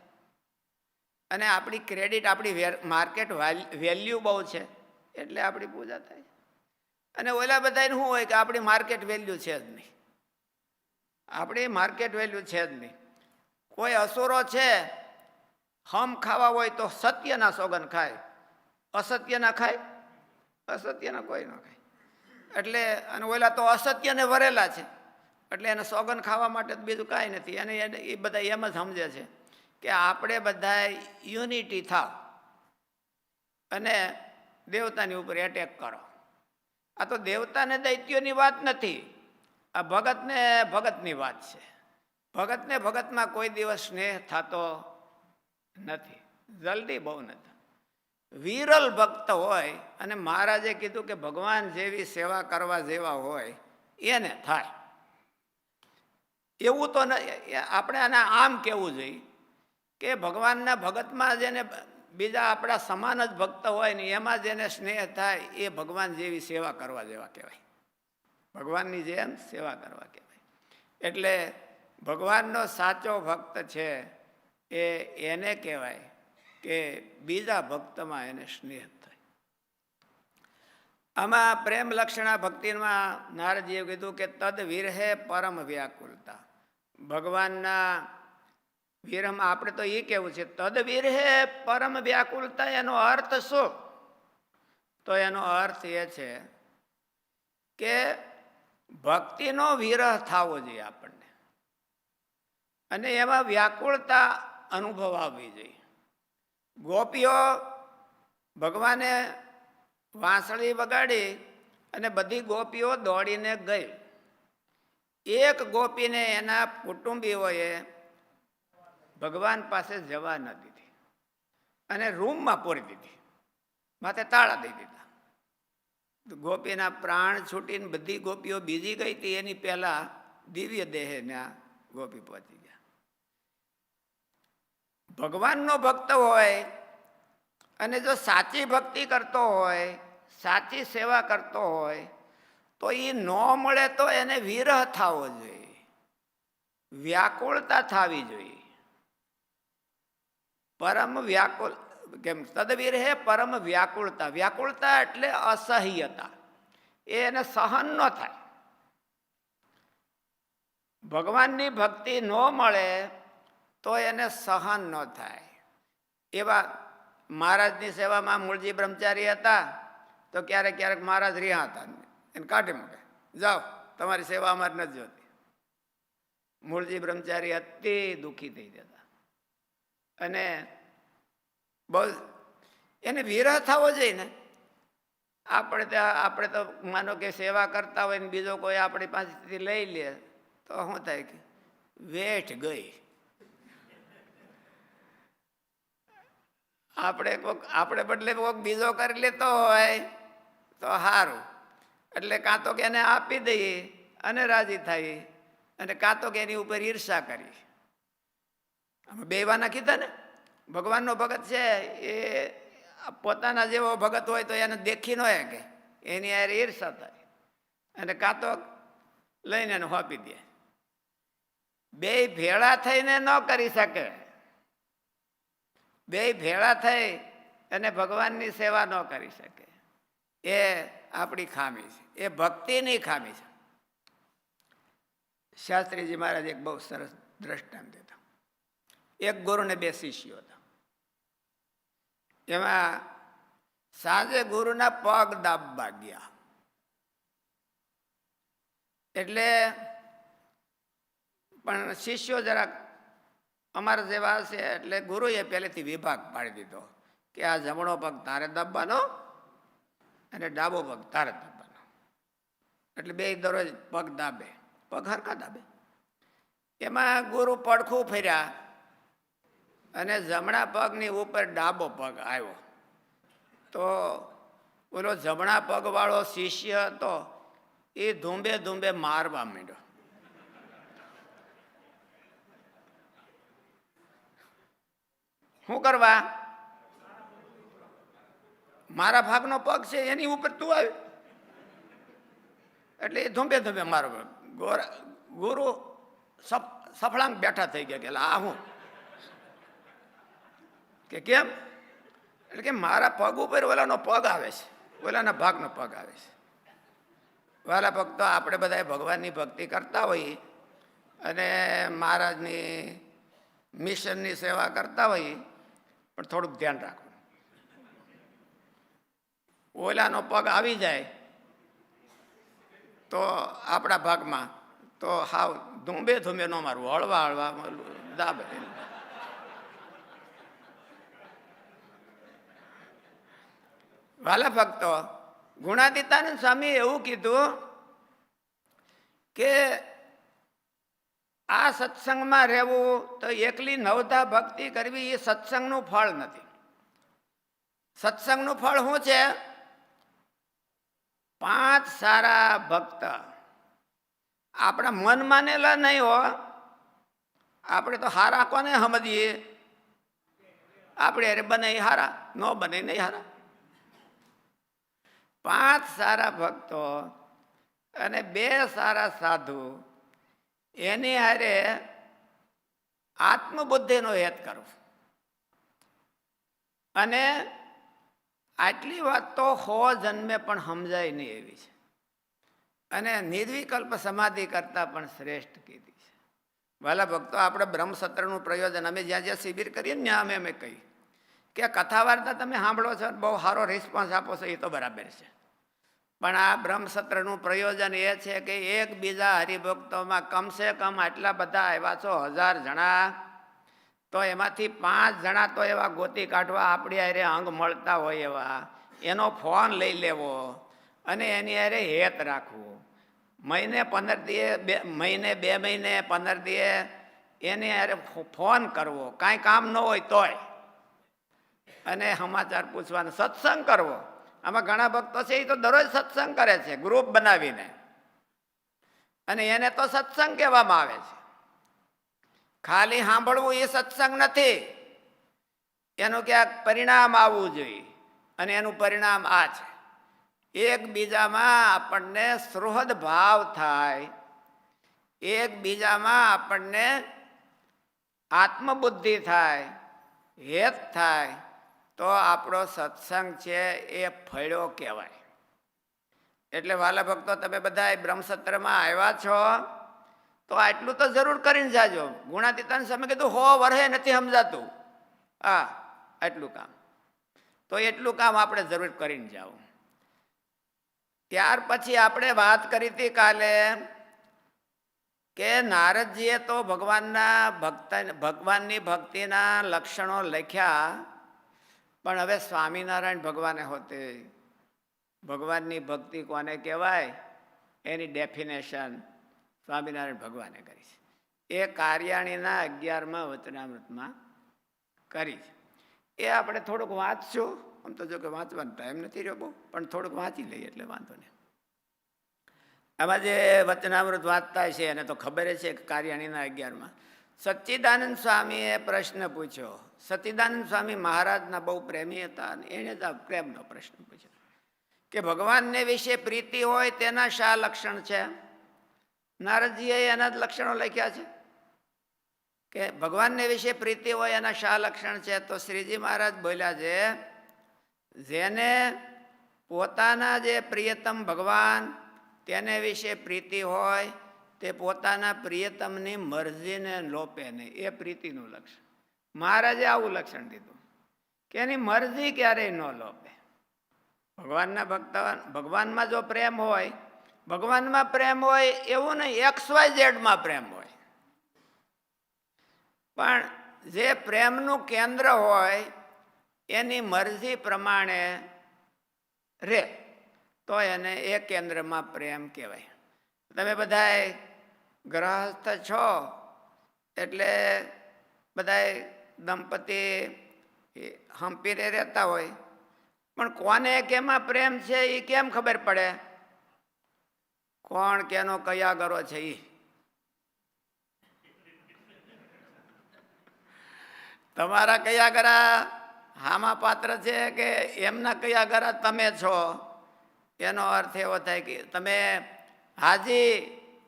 અને આપણી ક્રેડિટ, આપણી માર્કેટ વેલ્યુ બહુ છે એટલે આપણી પૂજા થાય. અને ઓલા બધાને શું હોય કે આપણી માર્કેટ વેલ્યુ છે જ નહીં, આપણી માર્કેટ વેલ્યુ છે જ નહીં. કોઈ અસુરો છે, હમ ખાવા હોય તો સત્યના સોગન ખાય, અસત્યના ખાય? અસત્યના કોઈ ન ખાય. એટલે અને ઓલા તો અસત્યને વરેલા છે એટલે એને સોગન ખાવા માટે બીજું કાંઈ નથી. અને એ બધા એમ જ સમજે છે કે આપણે બધા યુનિટી થાવ અને દેવતાની ઉપર એટેક કરો. આ તો દેવતાને દૈત્યોની વાત નથી, આ ભગતને ભગતની વાત છે. ભગતને ભગતમાં કોઈ દિવસ સ્નેહ થતો નથી, જલ્દી બહુ નથી. વિરલ ભક્ત હોય અને મહારાજે કીધું કે ભગવાન જેવી સેવા કરવા જેવા હોય એને થાય. એવું તો આપણે આને આમ કહેવું જોઈએ કે ભગવાનના ભગતમાં જેને બીજા આપણા સમાન જ ભક્ત હોય ને એમાં જેને સ્નેહ થાય એ ભગવાન જેવી સેવા કરવા જેવા કહેવાય, ભગવાનની જેમ સેવા કરવા કહેવાય. એટલે ભગવાનનો સાચો ભક્ત છે એ એને કહેવાય કે બીજા ભક્તમાં એને સ્નેહ થાય. આમાં પ્રેમ લક્ષણા ભક્તિમાં નારદજીએ કીધું કે તદ વિરહે પરમ વ્યાકુલતા. ભગવાનના વિરહમાં આપણે તો એ કેવું છે તદ વિરહે પરમ વ્યાકુલતા. એનો અર્થ શું? તો એનો અર્થ એ છે કે ભક્તિનો વિરહ થવો જોઈએ આપણને અને એમાં વ્યાકુળતા અનુભવ આવવી જોઈએ. ગોપીઓ ભગવાને વાંસળી વગાડી અને બધી ગોપીઓ દોડીને ગઈ. એક ગોપીને એના કુટુંબીઓએ ભગવાન પાસે જવા ન દીધી અને રૂમમાં પૂરી દીધી, માથે તાળા દઈ દીધા. ગોપીના પ્રાણ છૂટીને બધી ગોપીઓ બીજી ગઈ હતી એની પહેલા દિવ્ય દેહના ગોપી પહોંચી ગયા. ભગવાનનો ભક્ત હોય અને જો સાચી ભક્તિ કરતો હોય, સાચી સેવા કરતો હોય તો એ ન મળે તો એને વિરહ થવો જોઈએ, વ્યાકુળતા થવી જોઈએ. પરમ વ્યાકુળ કેમ તદવીર હે પરમ વ્યાકુળતા. વ્યાકુળતા એટલે અસહ્યતા, એને સહન ન થાય. ભગવાનની ભક્તિ ન મળે તો એને સહન ન થાય. એવા મહારાજની સેવામાં મૂળજી બ્રહ્મચારી હતા તો ક્યારેક ક્યારેક મહારાજ રહ્યા હતા, એને કાઢી મૂકે, જાઓ તમારી સેવા અમારે નથી જોતી. મૂળજી બ્રહ્મચારી અતિ દુઃખી થઈ જતા અને બહુ એને વિરહ થવો જોઈએ ને. આપણે તો માનો કે સેવા કરતા હોય ને બીજો કોઈ આપણી પાસેથી લઈ લે તો શું થાય કે વેઠ ગઈ. આપણે બદલે કોઈક બીજો કરી લેતો હોય તો સારું, એટલે કાં તો કે એને આપી દઈએ અને રાજી થાય અને કાં તો કે એની ઉપર ઈર્ષા કરી. આમાં બે વાના કીધા ને. ભગવાનનો ભગત છે એ પોતાના જેવો ભગત હોય તો એને દેખી ન કે એની યાર ઈર્ષા થાય અને કાં તો લઈને એને સોંપી દે. બે ભેળા થઈને ન કરી શકે. બે ભેળા થઈ અને ભગવાનની સેવા ન કરી શકે. એ આપણી ખામી છે, એ ભક્તિની ખામી છે. શાસ્ત્રીજી મહારાજ એક બહુ સરસ દ્રષ્ટાંત દેતા. એક ગુરુને બે શિષ્યો હતા. એમાં સાંજે ગુરુના પગ દાબવા ગયા એટલે પણ શિષ્યો જરાક અમારા જેવા છે એટલે ગુરુએ પહેલેથી વિભાગ પાડી દીધો કે આ જમણો પગ તારે દાબવાનો અને ડાબો પગ તારે દાબવાનો. એટલે બે દરરોજ પગ દાબે, પગ હરખા દાબે. એમાં ગુરુ પડખું ફર્યા અને જમણા પગની ઉપર ડાબો પગ આવ્યો તો ઓલો જમણા પગવાળો શિષ્ય હતો એ ધૂંબે ધૂંબે મારવા માંડ્યો. શું કરવા? મારા ભાગનો પગ છે એની ઉપર તું આવ્યો. એટલે એ ધોંબે ધોંબે મારો ગુરુ સફળાંગ બેઠા થઈ ગયા કે આ હું કે કેમ, એટલે કે મારા પગ ઉપર ઓલાનો પગ આવે છે, ઓલાના ભાગનો પગ આવે છે. વાલા ભક્તો, આપણે બધા ભગવાનની ભક્તિ કરતા હોઈએ અને મહારાજની મિશનની સેવા કરતા હોઈએ, પણ થોડુંક ધ્યાન રાખવું. ઓલાનો પગ આવી જાય તો આપણા ભાગમાં તો હાવ ધૂંબે ધૂંબે ન મારવું, હળવા હળવા દાબે. વાલા ભક્તો, ગુણાતીતાનંદ સ્વામી એવું કીધું કે આ સત્સંગમાં રહેવું તો એકલી નવધા ભક્તિ કરવી એ સત્સંગનું ફળ નથી. સત્સંગનું ફળ શું છે? 5 સારા ભક્ત. આપણા મન માનેલા નહીં હો, આપણે તો હારા કોને સમજીએ? આપણે અરે બને હારા, ન બને નહીં હારા. 5 સારા ભક્તો અને 2 સારા સાધુ, એની હારે આત્મબુદ્ધિનો હેત કરો. અને આટલી વાત તો 100 જન્મે પણ સમજાય નહીં એવી છે, અને નિર્વિકલ્પ સમાધિ કરતા પણ શ્રેષ્ઠ કીધી છે. વાલા ભક્તો, આપણે બ્રહ્મસત્રનું પ્રયોજન અમે જ્યાં જ્યાં શિબિર કરીએ ને ત્યાં અમે કહી કે કથા વાર્તા તમે સાંભળો છો, બહુ સારો રિસ્પોન્સ આપો છો, એ તો બરાબર છે. પણ આ બ્રહ્મસત્રનું પ્રયોજન એ છે કે એકબીજા હરિભક્તોમાં કમસે કમ આટલા બધા આવ્યા છો 1000 જણા, તો એમાંથી 5 જણા તો એવા ગોતી કાઢવા આપણી હારે અંગ મળતા હોય એવા, એનો ફોન લઈ લેવો અને એની હારે હેત રાખવું. મહિને 15 દિવસે, મહિને 2 મહિને 15 દિવસે એની હારે ફોન કરવો, કાંઈ કામ ન હોય તોય, અને સમાચાર પૂછવાનો, સત્સંગ કરવો. આમાં ઘણા ભક્તો છે એ તો દરરોજ સત્સંગ કરે છે ગ્રુપ બનાવીને, અને એને તો સત્સંગ કહેવામાં આવે છે. ખાલી સાંભળવું એ સત્સંગ નથી, એનું ક્યાંક પરિણામ આવવું જોઈએ, અને એનું પરિણામ આ છે: એકબીજામાં આપણને સુહૃદ ભાવ થાય, એકબીજામાં આપણને આત્મબુદ્ધિ થાય, હેત થાય, તો આપણો સત્સંગ છે એ ફળ્યો કહેવાય. એટલે વાલા ભક્તો, તમે બધા બ્રહ્મસત્રમાં આવ્યા છો તો આટલું તો જરૂર કરીને જાજો. ગુણાતીતાન સ્વામી કીધું 100 વર્ષે નથી સમજાતું, આટલું કામ તો એટલું કામ આપણે જરૂર કરીને જાઓ. ત્યાર પછી આપણે વાત કરી હતી કાલે કે નારદજીએ તો ભગવાનની ભક્તિના લક્ષણો લખ્યા, પણ હવે સ્વામિનારાયણ ભગવાને હોતે ભગવાનની ભક્તિ કોને કહેવાય એની ડેફિનેશન સ્વામિનારાયણ ભગવાને કરી છે. એ કાર્યાણીના 11મા વચનામૃતમાં કરી છે. એ આપણે થોડુંક વાંચશું. આમ તો જો કે વાંચવાનો ટાઈમ નથી રહ્યો બહુ, પણ થોડુંક વાંચી લઈએ એટલે વાંધો નહીં. આમાં જે વચનામૃત વાંચતા છે એને તો ખબર છે કે કાર્યાણીના 11માં સચ્ચિદાનંદ સ્વામીએ પ્રશ્ન પૂછ્યો. સચ્ચિદાનંદ સ્વામી મહારાજના બહુ પ્રેમી હતા, અને એણે જ આ પ્રેમનો પ્રશ્ન પૂછ્યો કે ભગવાનને વિશે પ્રીતિ હોય તેના શા લક્ષણ છે? નારદજીએ એના જ લક્ષણો લખ્યા છે કે ભગવાનને વિશે પ્રીતિ હોય એના શા લક્ષણ છે. તો શ્રીજી મહારાજ બોલ્યા છે, જેને પોતાના જે પ્રિયતમ ભગવાન તેને વિશે પ્રીતિ હોય તે પોતાના પ્રિયતમની મરજીને લોપે નહીં, એ પ્રીતિનું લક્ષણ. મહારાજે આવું લક્ષણ દીધું કે એની મરજી ક્યારેય ન લોપે. ભગવાનના ભગવાનમાં જો પ્રેમ હોય, ભગવાનમાં પ્રેમ હોય એવું નહીં, XYZ પ્રેમ હોય, પણ જે પ્રેમનું કેન્દ્ર હોય એની મરજી પ્રમાણે રે તો એને એ કેન્દ્રમાં પ્રેમ કહેવાય. તમે બધાય ગ્રહસ્થ છો એટલે બધાય દંપતી હંપીને રહેતા હોય, પણ કોને કેમાં પ્રેમ છે એ કેમ ખબર પડે? કોણ કેનો કયા ગરો છે એ તમારા કયા ગરા હામાં પાત્ર છે કે એમના કયા ઘરા તમે છો, એનો અર્થ એવો થાય કે તમે હાજી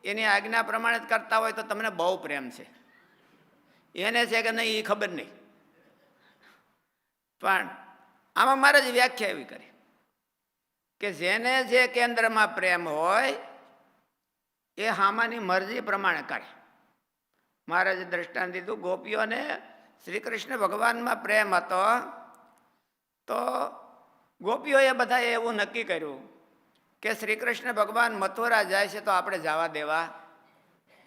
એની આજ્ઞા પ્રમાણે જ કરતા હોય તો તમને બહુ પ્રેમ છે. એને છે કે નહીં એ ખબર નહીં, પણ આમાં મારે જ વ્યાખ્યા એવી કરી કે જેને જે કેન્દ્રમાં પ્રેમ હોય એ હામાની મરજી પ્રમાણે કરે. મારે જે દ્રષ્ટાંત દીધું, ગોપીઓને શ્રી કૃષ્ણ ભગવાનમાં પ્રેમ હતો તો ગોપીઓએ બધાએ એવું નક્કી કર્યું કે શ્રી કૃષ્ણ ભગવાન મથુરા જાય છે તો આપણે જવા દેવા.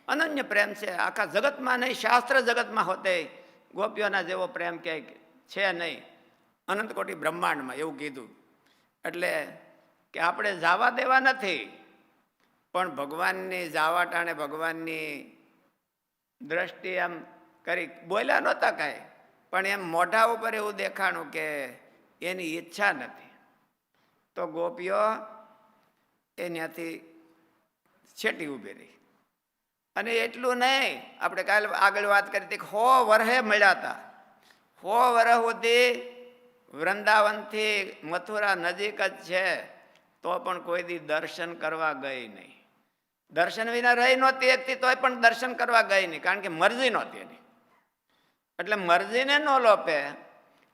અનન્ય પ્રેમ છે, આખા જગતમાં નહીં, શાસ્ત્ર જગતમાં હોતે ગોપીઓના જેવો પ્રેમ ક્યાંય છે નહીં, અનંત કોટી બ્રહ્માંડમાં, એવું કીધું. એટલે કે આપણે જવા દેવા નથી, પણ ભગવાનની જાવા ટાણે ભગવાનની દ્રષ્ટિ એમ કરી બોલ્યા નહોતા કાંઈ, પણ એમ મોઢા ઉપર એવું દેખાણું કે એની ઈચ્છા નથી. તો ગોપીઓ એ ત્યાંથી છેટી ઊભી રહી. અને એટલું નહીં, આપણે કાલે આગળ વાત કરી હતી કે 100 વર્ષે મળ્યા હતા. 100 વર્ષ સુધી વૃંદાવનથી મથુરા નજીક જ છે, તો પણ કોઈ દી દર્શન કરવા ગઈ નહીં. દર્શન વિના રહી નહોતી એકથી, તોય પણ દર્શન કરવા ગઈ નહીં, કારણ કે મરજી નહોતી એની. એટલે મરજીને ન લોપે.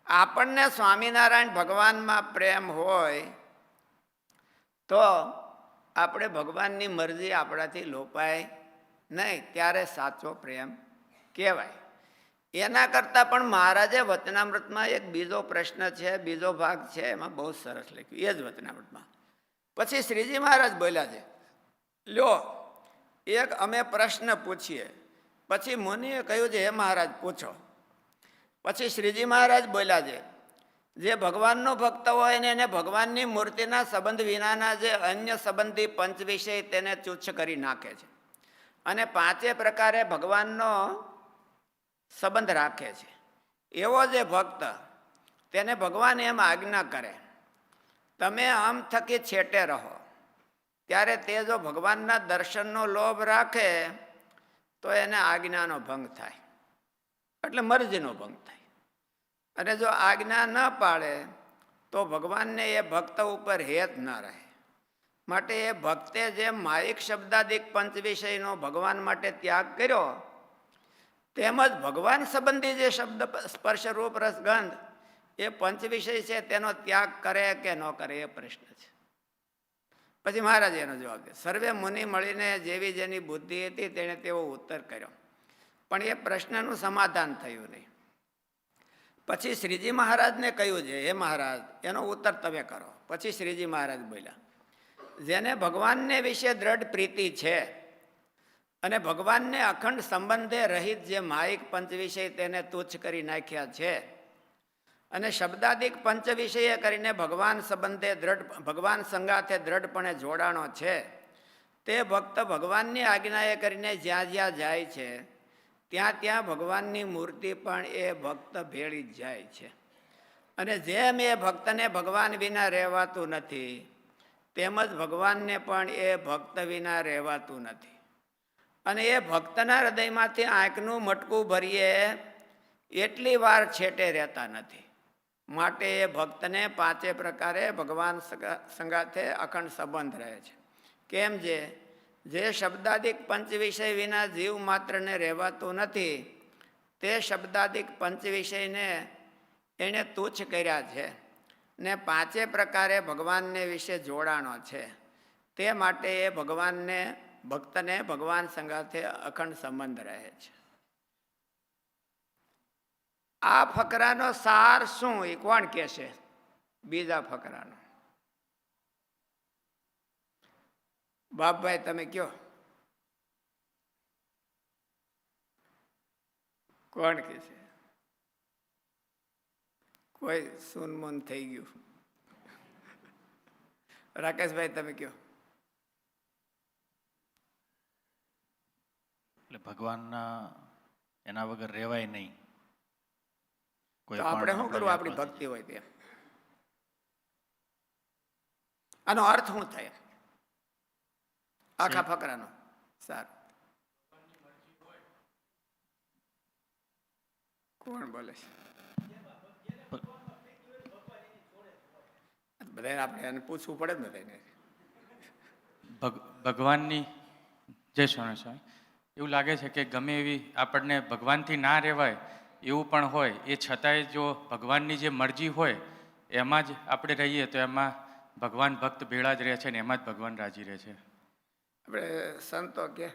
આપણને સ્વામિનારાયણ ભગવાનમાં પ્રેમ હોય તો આપણે ભગવાનની મરજી આપણાથી લોપાય નહીં, ત્યારે સાચો પ્રેમ કહેવાય. એના કરતાં પણ મહારાજે વચનામૃતમાં એક બીજો પ્રશ્ન છે, બીજો ભાગ છે, એમાં બહુ સરસ લખ્યું. એ જ વચનામૃતમાં પછી શ્રીજી મહારાજ બોલ્યા છે, લ્યો એક અમે પ્રશ્ન પૂછીએ. પછી મુનિએ કહ્યું છે, હે મહારાજ પૂછો. પછી શ્રીજી મહારાજ બોલ્યા છે, જે ભગવાનનો ભક્ત હોય ને એને ભગવાનની મૂર્તિના સંબંધ વિનાના જે અન્ય સંબંધી પંચ વિષય તેને તુચ્છ કરી નાખે છે, અને 5 પ્રકારે ભગવાનનો સંબંધ રાખે છે. એવો જે ભક્ત, તેને ભગવાન એમ આજ્ઞા કરે, તમે આમ થકી છેટે રહો, ત્યારે તે જો ભગવાનના દર્શનનો લોભ રાખે તો એને આજ્ઞાનો ભંગ થાય, એટલે મરજીનો ભંગ થાય. અને જો આજ્ઞા ન પાડે તો ભગવાનને એ ભક્ત ઉપર હેત ન રહે. માટે એ ભક્તે જે માયિક શબ્દાદિક પંચ વિષયનો ભગવાન માટે ત્યાગ કર્યો, તેમજ ભગવાન સંબંધી જે શબ્દ સ્પર્શ રૂપ રસ ગંધ એ પંચ વિષય છે તેનો ત્યાગ કરે કે ન કરે એ પ્રશ્ન છે. પછી મહારાજે એનો જવાબ દે, સર્વે મુનિ મળીને જેવી જેની બુદ્ધિ હતી તેણે તેવો ઉત્તર કર્યો, પણ એ પ્રશ્નનું સમાધાન થયું નહીં. પછી શ્રીજી મહારાજને કહ્યું છે, હે મહારાજ એનો ઉત્તર તમે કરો. પછી શ્રીજી મહારાજ બોલ્યા, જેને ભગવાનને વિશે દ્રઢ પ્રીતિ છે અને ભગવાનને અખંડ સંબંધે રહિત જે માયિક પંચ વિષય તેને તુચ્છ કરી નાખ્યા છે, અને શબ્દાદિક પંચ વિષય કરીને ભગવાન સંબંધે ભગવાન સંગાથે દ્રઢપણે જોડાણો છે, તે ભક્ત ભગવાનની આજ્ઞાએ કરીને જ્યાં જ્યાં જાય છે ત્યાં ત્યાં ભગવાનની મૂર્તિ પણ એ ભક્ત ભેળી જ જાય છે. અને જેમ એ ભક્તને ભગવાન વિના રહેવાતું નથી, તેમજ ભગવાનને પણ એ ભક્ત વિના રહેવાતું નથી. અને એ ભક્તના હૃદયમાંથી આંખનું મટકું ભરીએ એટલી વાર છેટે રહેતા નથી. માટે એ ભક્તને 5 પ્રકારે ભગવાન સંગાથે અખંડ સંબંધ રહે છે. કેમ જે શબ્દાદિક પંચ વિષય વિના જીવ માત્રને રહેવાતું નથી, તે શબ્દાદિક પંચ વિષયને એણે તુચ્છ કર્યા છે ને 5 પ્રકારે ભગવાનને વિશે જોડાણો છે. તે માટે એ ભક્તને ભગવાન સંગાથે અખંડ સંબંધ રહે છે. આ ફકરાનો સાર શું એ કોણ કહેશે? બીજા ફકરાનો બાપભાઈ તમે કયો, કોણ કહેશે? કોઈ સુનમુન થઈ ગયું. રાકેશભાઈ તમે કયો. એટલે ભગવાનના એના વગર રહેવાય નહીં. તો આપણે શું કરવું? આપણી ભક્તિ હોય તે આનો અર્થ શું થાય આખા ફકરાનો? સારું, કોણ બોલે છે? બધાને આપણે એને પૂછવું પડે ને બધાને. ભગવાનની જય સ્વામી સ્વામી, એવું લાગે છે કે ગમે એવી આપણને ભગવાનથી ના રહેવાય એવું પણ હોય, એ છતાંય જો ભગવાનની જે મરજી હોય એમાં જ આપણે રહીએ તો એમાં ભગવાન ભક્ત ભેળા જ રહે છે ને એમાં જ ભગવાન રાજી રહે છે. આપણે સંતો કે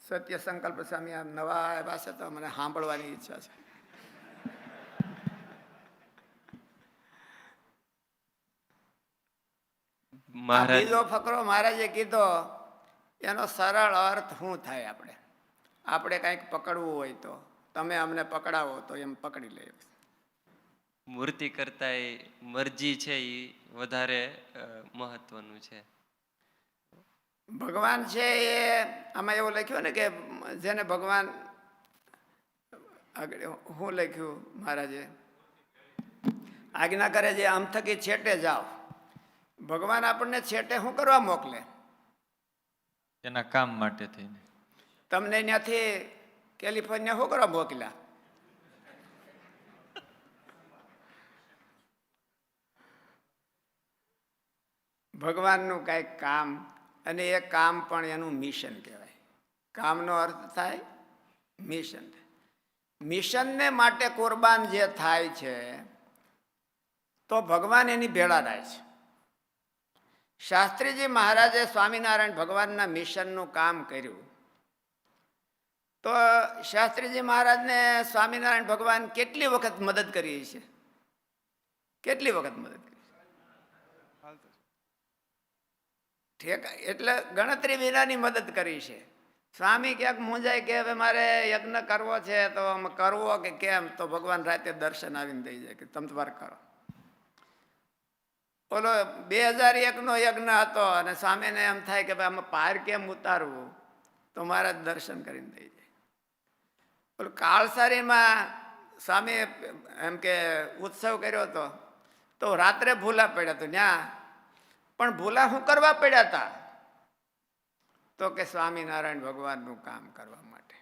સત્ય સંકલ્પ સ્વામી આ નવા આવ્યા છે તો મને સાંભળવાની ઈચ્છા છે. આ બીજો ફકરો મહારાજે કીધો એનો સરળ અર્થ શું થાય? આપણે કંઈક પકડવું હોય તો તમે અમને પકડાવો તો એમ પકડી લઈએ. મૂર્તિ કરતા મરજી છે એ વધારે મહત્વનું છે. ભગવાન છે એ આમાં એવું લખ્યું ને કે જેને ભગવાન આગળ શું લખ્યું મહારાજે? આજ્ઞા કરે છે આમ થકી છેટે જાઓ. ભગવાન આપણને છેટે શું કરવા મોકલે? એના કામ માટે થઈને. તમને ત્યાંથી કેલિફોર્નિયા શું કરવા મોકલ્યા? ભગવાનનું કાંઈક કામ, અને એ કામ પણ એનું મિશન કહેવાય. કામનો અર્થ થાય મિશન. મિશનને માટે કુરબાન જે થાય છે તો ભગવાન એની ભેળા થાય છે. શાસ્ત્રીજી મહારાજે સ્વામિનારાયણ ભગવાનના મિશનનું કામ કર્યું તો શાસ્ત્રીજી મહારાજને સ્વામિનારાયણ ભગવાન કેટલી વખત મદદ કરી છે? કેટલી વખત મદદ કરી? એટલે ગણતરી વિનાની મદદ કરી છે. સ્વામી ક્યાંક મૂંઝાય કે હવે મારે યજ્ઞ કરવો છે તો કરવો કે કેમ, તો ભગવાન રાતે દર્શન આવીને દઈ જાય કે તમે તમારે કરો. ઓલો 2001નો યજ્ઞ હતો અને સ્વામીને એમ થાય કે ભાઈ આમાં પાર કેમ ઉતારવું, તો મહારાજ દર્શન કરીને દઈ જાય. ઓલું કાળસારીમાં સ્વામી એમ કે ઉત્સવ કર્યો હતો તો રાત્રે ભૂલા પડ્યા તો ત્યાં પણ ભૂલા શું કરવા પડ્યા હતા? તો કે સ્વામિનારાયણ ભગવાનનું કામ કરવા માટે.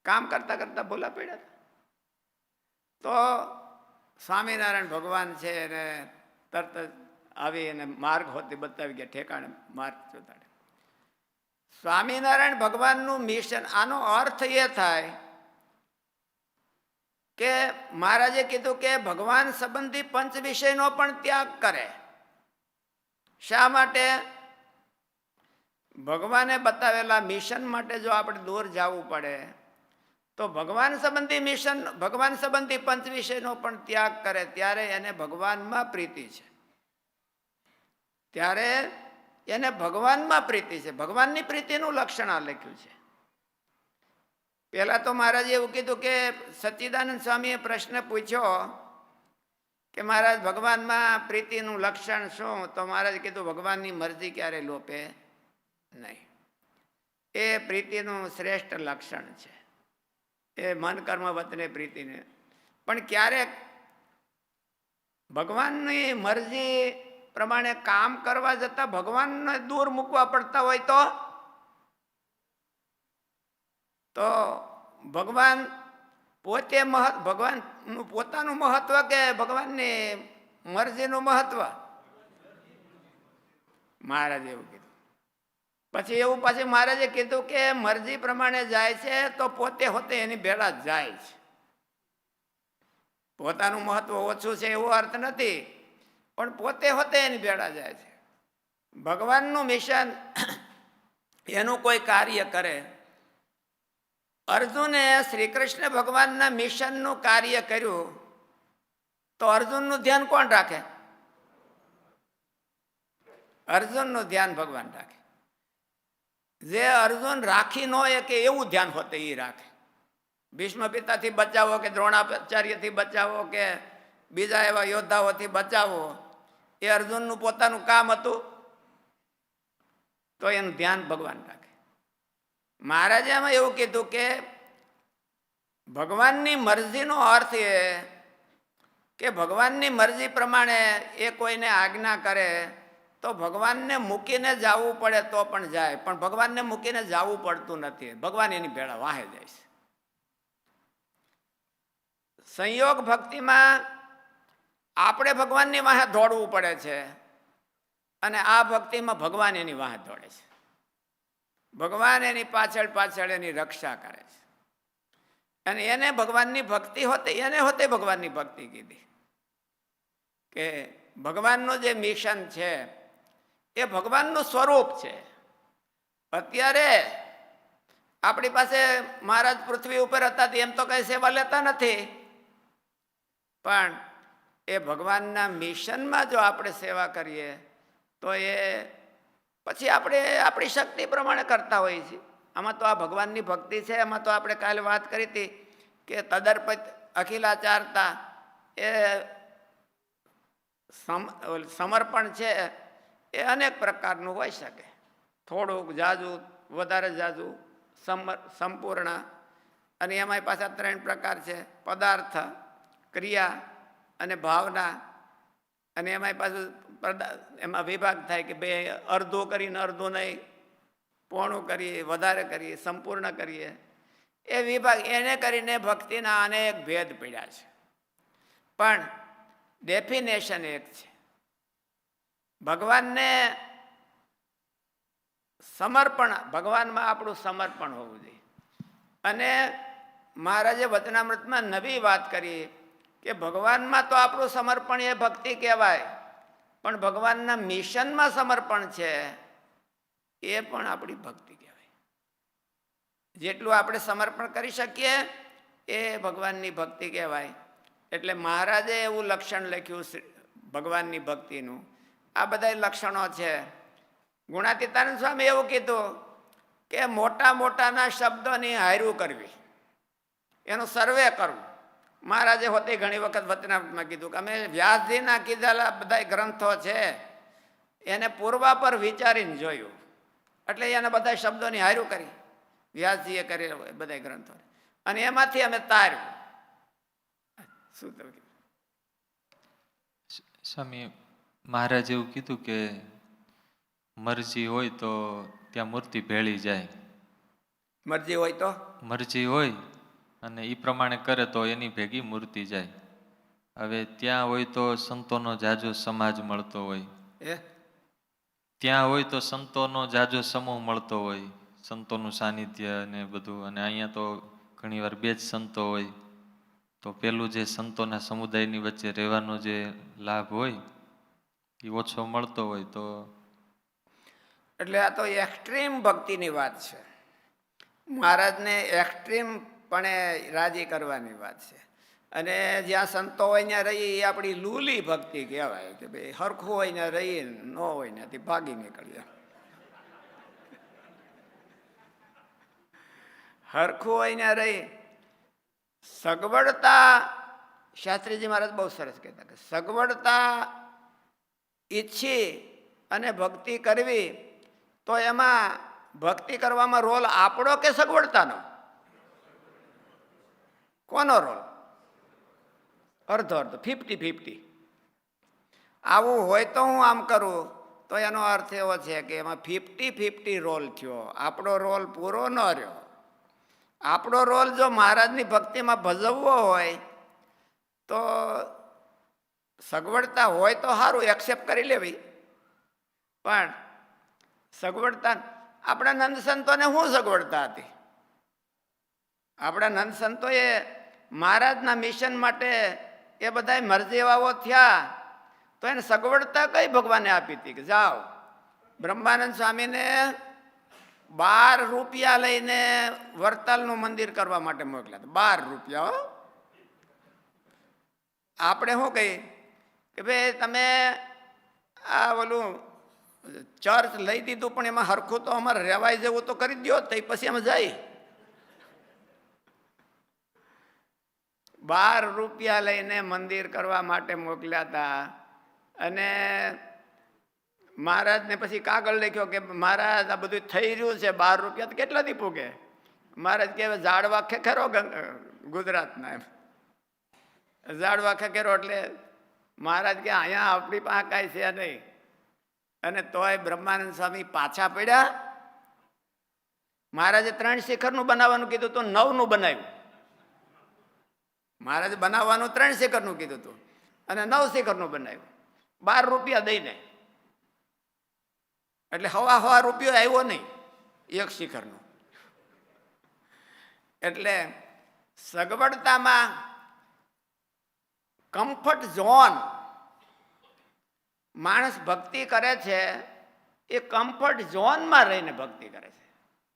કામ કરતા કરતા ભૂલા પડ્યા હતા. તો સ્વામિનારાયણ ભગવાન છે એને તરત આવી અને માર્ગ હોતી બતાવી ગયા, ઠેકાણે માર્ગ જોતાડે. સ્વામિનારાયણ ભગવાનનું મિશન, આનો અર્થ એ થાય કે મહારાજે કીધું કે ભગવાન સંબંધી પંચ વિષયનો પણ ત્યાગ કરે. શા માટે? ભગવાને બતાવેલા મિશન માટે જો આપણે દૂર જવું પડે તો ભગવાન સંબંધી મિશન, ભગવાન સંબંધી પંચ વિષયનો પણ ત્યાગ કરે ત્યારે એને ભગવાનમાં પ્રીતિ છે. ત્યારે એને ભગવાનમાં પ્રીતિ છે. ભગવાનની પ્રીતિનું લક્ષણ આ લખ્યું છે. પહેલા તો મહારાજે એવું કીધું કે સચ્ચિદાનંદ સ્વામીએ પ્રશ્ન પૂછ્યો કે મહારાજ ભગવાનમાં પ્રીતિનું લક્ષણ શું? તો મહારાજે કીધું ભગવાનની મરજી ક્યારે લોપે નહીં. એ પ્રીતિનું શ્રેષ્ઠ લક્ષણ છે. એ મન કર્મ વતને પ્રીતિને. પણ ક્યારેક ભગવાનની મરજી પ્રમાણે કામ કરવા જતા ભગવાનને દૂર મૂકવા પડતા હોય તો ભગવાન પોતે ભગવાનનું પોતાનું મહત્વ કે ભગવાનની મરજીનું મહત્વ? મહારાજે એવું કીધું. પછી એવું પાછું મહારાજે કીધું કે મરજી પ્રમાણે જાય છે તો પોતે હોતે એની ભેળા જ જાય છે. પોતાનું મહત્વ ઓછું છે એવો અર્થ નથી, પણ પોતે હોતે એની ભેળા જાય છે. ભગવાનનું મિશન, એનું કોઈ કાર્ય કરે. અર્જુને શ્રી કૃષ્ણ ભગવાનના મિશનનું કાર્ય કર્યું તો અર્જુનનું ધ્યાન કોણ રાખે? અર્જુનનું ધ્યાન ભગવાન રાખે. જે અર્જુન રાખી ન કે એવું ધ્યાન હોતે એ રાખે. ભીષ્મ પિતાથી બચાવો કે દ્રોણાચાર્યથી બચાવો કે બીજા એવા યોદ્ધાઓથી બચાવો, એ અર્જુનનું પોતાનું કામ હતું તો એનું ધ્યાન ભગવાન રાખે. મહારાજે આમાં એવું કીધું કે ભગવાનની મરજીનો અર્થ એ કે ભગવાનની મરજી પ્રમાણે એ કોઈને આજ્ઞા કરે તો ભગવાનને મૂકીને જવું પડે તો પણ જાય, પણ ભગવાનને મૂકીને જવું પડતું નથી. ભગવાન એની ભેળા વાહે જાય છે. સંયોગ ભક્તિમાં આપણે ભગવાનની વાહે દોડવું પડે છે અને આ ભક્તિમાં ભગવાન એની વાહે દોડે છે. ભગવાન એની પાછળ પાછળ એની રક્ષા કરે છે. અને એને ભગવાનની ભક્તિ હોતી, એને હોતે ભગવાનની ભક્તિ કીધી કે ભગવાનનું જે મિશન છે એ ભગવાનનું સ્વરૂપ છે. અત્યારે આપણી પાસે મહારાજ પૃથ્વી ઉપર હતા એમ તો કઈ સેવા લેતા નથી, પણ એ ભગવાનના મિશનમાં જો આપણે સેવા કરીએ તો એ પછી આપણે આપણી શક્તિ પ્રમાણે કરતા હોઈએ છીએ. આમાં તો આ ભગવાનની ભક્તિ છે. એમાં તો આપણે કાલે વાત કરી હતી કે તદર્પિત અખિલાચારતા એ સમર્પણ છે એ અનેક પ્રકારનું હોઈ શકે. થોડુંક, જાજુ, વધારે જાજુ, સંપૂર્ણ. અને એમાંય પાછા 3 પ્રકાર છે: પદાર્થ, ક્રિયા અને ભાવના. અને એમાંય પાછું એમાં વિભાગ થાય કે બે અડધું કરીને અડધું નહીં, પોણું કરીએ, વધારે કરીએ, સંપૂર્ણ કરીએ. એ વિભાગ એને કરીને ભક્તિના અનેક ભેદ પડ્યા છે. પણ ડેફિનેશન એક છે: ભગવાનને સમર્પણ, ભગવાનમાં આપણું સમર્પણ હોવું જોઈએ. અને મહારાજે વચનામૃતમાં નવી વાત કરી કે ભગવાનમાં તો આપણું સમર્પણ એ ભક્તિ કહેવાય, પણ ભગવાનના મિશનમાં સમર્પણ છે એ પણ આપણી ભક્તિ કહેવાય. જેટલું આપણે સમર્પણ કરી શકીએ એ ભગવાનની ભક્તિ કહેવાય. એટલે મહારાજે એવું લક્ષણ લખ્યું ભગવાનની ભક્તિનું. આ બધા લક્ષણો છે. ગુણાતીતાનંદ સ્વામી એવું કીધું કે મોટા મોટાના શબ્દોની હાર્યું કરવી, એનું સર્વે કરવું. મહારાજે હોતી ઘણી વખત વચનામૃતમાં કીધું કે અમે વ્યાસજીના કીધેલા બધા ગ્રંથો છે એને પૂર્વા પર વિચારીને જોયું, એટલે એના બધા શબ્દોની હાર્યું કરી, વ્યાસજીએ કરેલા બધા ગ્રંથો, અને એમાંથી અમે તાર્યું. શું તમે સ્વામી મહારાજ એવું કીધું કે મરજી હોય તો ત્યાં મૂર્તિ ભેળી જાય. મરજી હોય તો મરજી હોય અને એ પ્રમાણે કરે તો એની ભેગી મૂર્તિ જાય. હવે ત્યાં હોય તો સંતોનો જાજો સમાજ મળતો હોય, ત્યાં હોય તો સંતોનો જાજો સમૂહ મળતો હોય, સંતોનું સાનિધ્ય ને બધું. અને અહીંયા તો ઘણીવાર 2 જ સંતો હોય, તો પેલું જે સંતોના સમુદાયની વચ્ચે રહેવાનો જે લાભ હોય એ ઓછો મળતો હોય. તો એટલે આ તો એક્સ્ટ્રીમ ભક્તિની વાત છે. મહારાજને એક્સ્ટ્રીમ પણ રાજી કરવાની વાત છે. અને જ્યાં સંતો હોય ત્યાં રહી એ આપણી લૂલી ભક્તિ કહેવાય કે ભાઈ હરખું હોય ને રહી, ન હોય ત્યાંથી ભાગી નીકળીએ. હરખું હોય ને રહી સગવડતા, શાસ્ત્રીજી મહારાજ બહુ સરસ કહેતા કે સગવડતા ઈચ્છી અને ભક્તિ કરવી, તો એમાં ભક્તિ કરવામાં રોલ આપણો કે સગવડતાનો? કોનો રોલ? અડધો અડધો, 50-50. આવું હોય તો હું આમ કરું તો એનો અર્થ એવો છે કે એમાં 50-50 રોલ થયો, આપણો રોલ પૂરો ન રહ્યો. આપણો રોલ જો મહારાજની ભક્તિમાં ભજવવો હોય તો સગવડતા હોય તો સારું, એક્સેપ્ટ કરી લેવી. પણ સગવડતા આપણા નંદ સંતોને શું સગવડતા હતી? આપણા નંદ સંતોએ મહારાજના મિશન માટે એ બધા મરજીવાઓ થયા તો એને સગવડતા કઈ ભગવાને આપી હતી કે જાઓ બ્રહ્માનંદ સ્વામીને 12 રૂપિયા લઈને વરતાલનું મંદિર કરવા માટે મોકલ્યા હતા. 12 રૂપિયા. આપણે શું કહીએ કે ભાઈ તમે આ ઓલું ચર્ચ લઈ દીધું પણ એમાં હરખું તો અમારે રહેવાય જેવું તો કરી દો, તો પછી અમે જઈએ. 12 રૂપિયા લઈને મંદિર કરવા માટે મોકલ્યા હતા. અને મહારાજને પછી કાગળ લખ્યો કે મહારાજ આ બધું થઈ રહ્યું છે, 12 રૂપિયા તો કેટલાથી પૂગે? મહારાજ કહેવાય ઝાડવા ખેખેરો ગુજરાતના, એમ ઝાડવા ખેખેરો. એટલે મહારાજ કે અહીંયા આપણી પાસે કાંઈ છે નહીં. અને તોય બ્રહ્માનંદ સ્વામી પાછા પડ્યા. મહારાજે 3 શિખરનું બનાવવાનું કીધું હતું, 9નું બનાવ્યું. મહારાજે બનાવવાનું 3 શિખરનું કીધું હતું, અને 9 શિખરનું બનાવ્યું 12 રૂપિયા દઈને. એટલે હવા રૂપિયો આવ્યો નહીં એક શિખરનો. એટલે સગવડતામાં કમ્ફર્ટ ઝોન, માણસ ભક્તિ કરે છે એ કમ્ફર્ટ ઝોનમાં રહીને ભક્તિ કરે છે.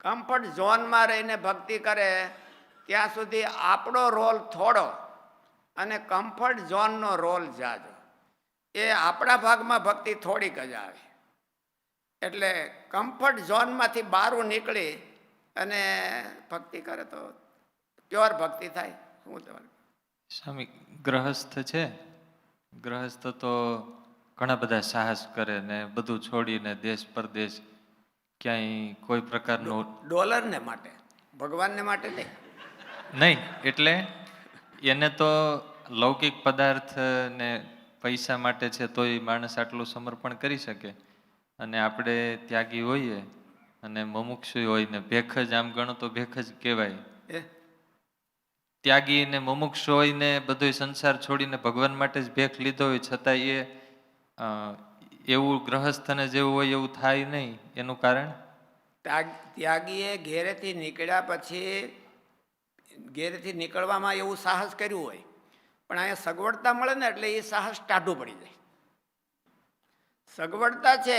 કમ્ફર્ટ ઝોનમાં રહીને ભક્તિ કરે ત્યાં સુધી આપણો રોલ થોડો અને કમ્ફર્ટ ઝોનનો રોલ જાજો. એ આપણા ભાગમાં ભક્તિ થોડીક જ આવે. એટલે કમ્ફર્ટ ઝોનમાંથી બહાર નીકળી અને ભક્તિ કરે તો પ્યોર ભક્તિ થાય. શું તમારું સ્વામી, ગ્રહસ્થ છે, ગ્રહસ્થ તો ઘણા બધા સાહસ કરે ને બધું છોડીને દેશ પરદેશ ક્યાંય કોઈ પ્રકારનું ડોલરને માટે, ભગવાનને માટે નહીં. નહીં, એટલે એને તો લૌકિક પદાર્થ ને પૈસા માટે છે તો એ માણસ આટલું સમર્પણ કરી શકે. અને આપણે ત્યાગી હોઈએ અને મુમુક્ષુ હોય ને ભેખ જ, આમ ગણો તો ભેખ જ કહેવાય. ત્યાગી ને મુમુક્ષુ હોય ને બધો સંસાર છોડીને ભગવાન માટે જ ભેખ લીધો હોય છતાં એ એવું ગ્રહસ્થને જેવું હોય એવું થાય નહીં. એનું કારણ ત્યાગીએ ઘેરેથી નીકળ્યા પછી ઘેરેથી નીકળવામાં એવું સાહસ કર્યું હોય, પણ અહીંયા સગવડતા મળે ને એટલે એ સાહસ ટાઢું પડી જાય. સગવડતા છે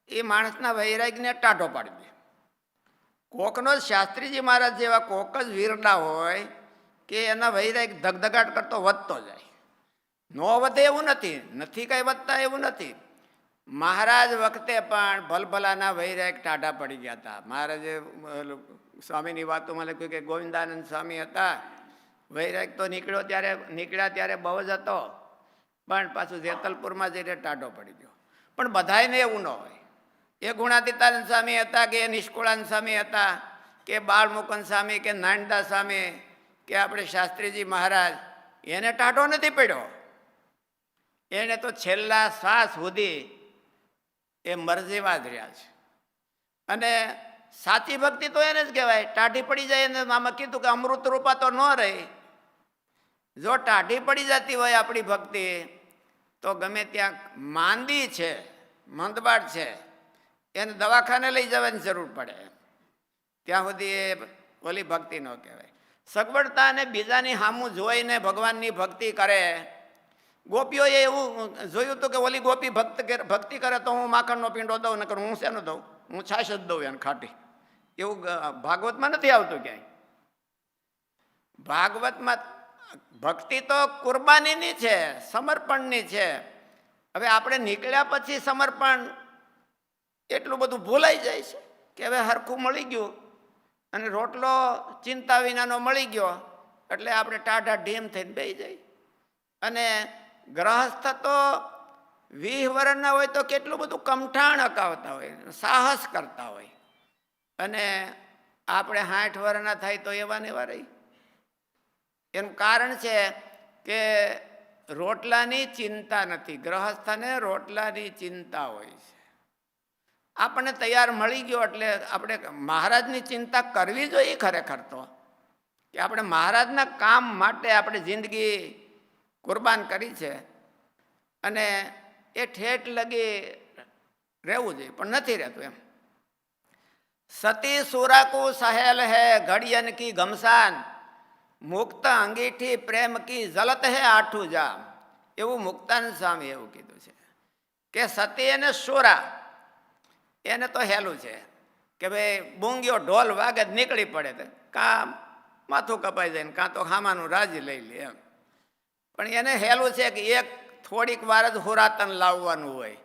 એ માણસના વૈરાગ્યને ટાઢો પાડી દે. કોકનો જ શાસ્ત્રીજી મહારાજ જેવા કોક જ વીરડા હોય કે એના વૈરાગ્ય ધગધગાટ કરતો વધતો જાય. નો વધે એવું નથી કઈ વધતા એવું નથી. મહારાજ વખતે પણ ભલભલાના વૈરાગ ટાઢા પડી ગયા હતા. મહારાજે સ્વામીની વાતોમાં લખ્યું કે ગોવિંદાનંદ સ્વામી હતા, વૈરાગ તો નીકળ્યા ત્યારે બહુ જ હતો, પણ પાછું જેતલપુરમાં જઈને ટાઢો પડી ગયો. પણ બધાયને એવું ન હોય. એ ગુણાતીતાનંદ સ્વામી હતા કે નિષ્કુળાનંદ સ્વામી હતા કે બાળમુકુંદ સ્વામી કે નાનદા સ્વામી કે આપણે શાસ્ત્રીજી મહારાજ, એને ટાઢો નથી પડ્યો. એને તો છેલ્લા શ્વાસ સુધી એ મરજીવા જ રહ્યા છે. અને સાચી ભક્તિ તો એને જ કહેવાય. ટાઢી પડી જાય એને આમાં કીધું કે અમૃત રૂપા તો ન રહી. જો ટાઢી પડી જતી હોય આપણી ભક્તિ તો ગમે ત્યાં માંદી છે, મંદબાટ છે, એને દવાખાને લઈ જવાની જરૂર પડે. ત્યાં સુધી એ ઓલી ભક્તિ ન કહેવાય. સગવડતા અને બીજાની સામું જોઈને ભગવાનની ભક્તિ કરે. ગોપીઓએ એવું જોયું હતું કે ઓલી ગોપી ભક્તિ કરે તો હું માખણનો પીંડો દઉં, નકર હું શેનો દઉં, હું છાશ જ દઉં એને ખાટી. એવું ભાગવતમાં નથી આવતું ક્યાંય. ભાગવતમાં ભક્તિ તો કુરબાનીની છે, સમર્પણની છે. હવે આપણે નીકળ્યા પછી સમર્પણ એટલું બધું ભૂલાઈ જાય છે કે હવે હરખું મળી ગયું અને રોટલો ચિંતા વિનાનો મળી ગયો એટલે આપણે ટાઢા ઢેમ થઈને બેસી જાય. અને ગ્રહસ્થ તો 20 વર્ષના હોય તો કેટલું બધું કમઠાણ અકાવતા હોય, સાહસ કરતા હોય, અને આપણે 60 વર્ષના થાય તો એવા ને એવા રહી. એનું કારણ છે કે રોટલાની ચિંતા નથી. ગ્રહસ્થને રોટલાની ચિંતા હોય છે. આપણને તૈયાર મળી ગયો એટલે આપણે મહારાજની ચિંતા કરવી જોઈએ ખરેખર તો, કે આપણે મહારાજના કામ માટે આપણે જિંદગી કુરબાન કરી છે અને એ ઠેઠ લગી રહેવું જોઈએ, પણ નથી રહેતું એમ. સતી સુરાકુ સહેલ હે ઘડિયન કી ઘમસાન, મુક્ત અંગીઠી પ્રેમ કી જલત હે આઠું જામ. એવું મુક્તાનંદ સ્વામી એવું કીધું છે કે સતી અને સુરા એને તો હેલું છે કે ભાઈ બૂંગીઓ ઢોલ વાગે નીકળી પડે, કાં માથું કપાઈ જાય ને કાં તો હામાનું રાજી લઈ લે એમ. પણ એને હેલું છે કે એક થોડીક વાર જ હુરાતન લાવવાનું હોય.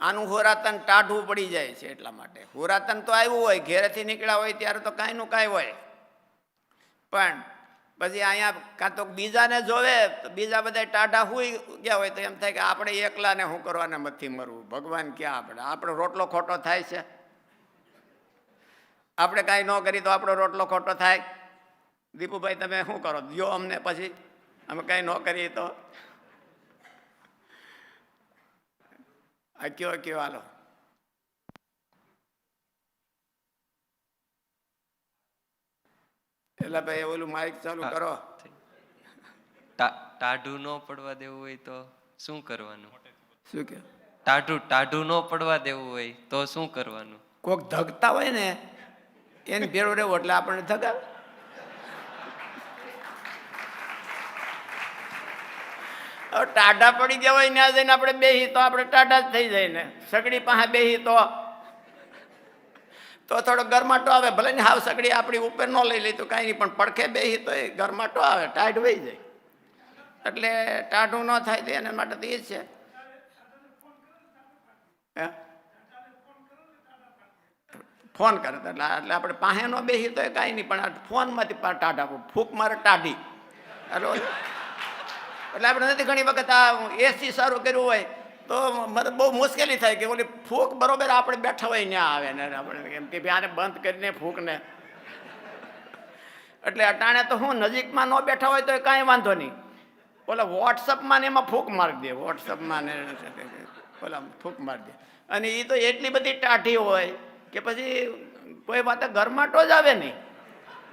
આનું હુરાતન ટાઢું પડી જાય છે. એટલા માટે હુરાતન તો આવ્યું હોય, ઘેરેથી નીકળ્યા હોય ત્યારે તો કાંઈ નું કાંઈ હોય, પણ પછી અહીંયા કાં તો બીજાને જોવે તો બીજા બધા ટાઢા હુઈ ગયા હોય તો એમ થાય કે આપણે એકલાને શું કરવાને મથી મરવું, ભગવાન ક્યાં આપણો રોટલો ખોટો થાય છે. આપણે કાંઈ ન કરી તો આપણો રોટલો ખોટો થાય. દીપુભાઈ તમે શું કરો, દો અમને, પછી અમે કાંઈ ન કરીએ તો આ કયો હાલો. એટલે ભાઈ ઓલું માઇક ચાલુ કરો. ટાઢું ન પડવા દેવું હોય તો શું કરવાનું? શું કે ટાઢું ન પડવા દેવું હોય તો શું કરવાનું? કોક ધગતા હોય ને એને ભેળો રહેવો એટલે આપણને ધગાવે. હવે ટાઢા પડી ગયા હોય ત્યાં જઈને આપણે બેહી તો આપણે ટાઢા જ થઈ જાય ને. સગડી પાસે બેહી તો થોડો ગરમાટો આવે. ભલે ને હાવ સગડી આપણી ઉપર ન લઈ લઈ તો કાંઈ નહીં, પણ પડખે બેહી તો એ ગરમાટો આવે, ટાઢ વહી જાય. એટલે ટાઢું ન થાય તો એના માટે તો એ જ છે. હે? ફોન કરે એટલે આપણે પાસે ન બેસી તો કાંઈ નહીં, પણ ફોનમાંથી ટાઢા ફૂંક મારે ટાઢી એટલે આપણે નથી. ઘણી વખત આ એસી સારું કર્યું હોય તો મતલબ બહુ મુશ્કેલી થાય કે ઓલી ફૂંક બરોબર આપણે બેઠા હોય ત્યાં આવે ને આપણે એમ કે ભાઈ આને બંધ કરીને ફૂંકને. એટલે અટાણે તો હું નજીકમાં ન બેઠા હોય તો કાંઈ વાંધો નહીં. ઓલા વોટ્સઅપમાં ને એમાં ફૂંક મારી દે, વોટ્સઅપમાં ને ઓલા ફૂંક મારી દે. અને એ તો એટલી બધી ટાઢી હોય કે પછી કોઈ વાતે ગરમાટો જ આવે નહીં.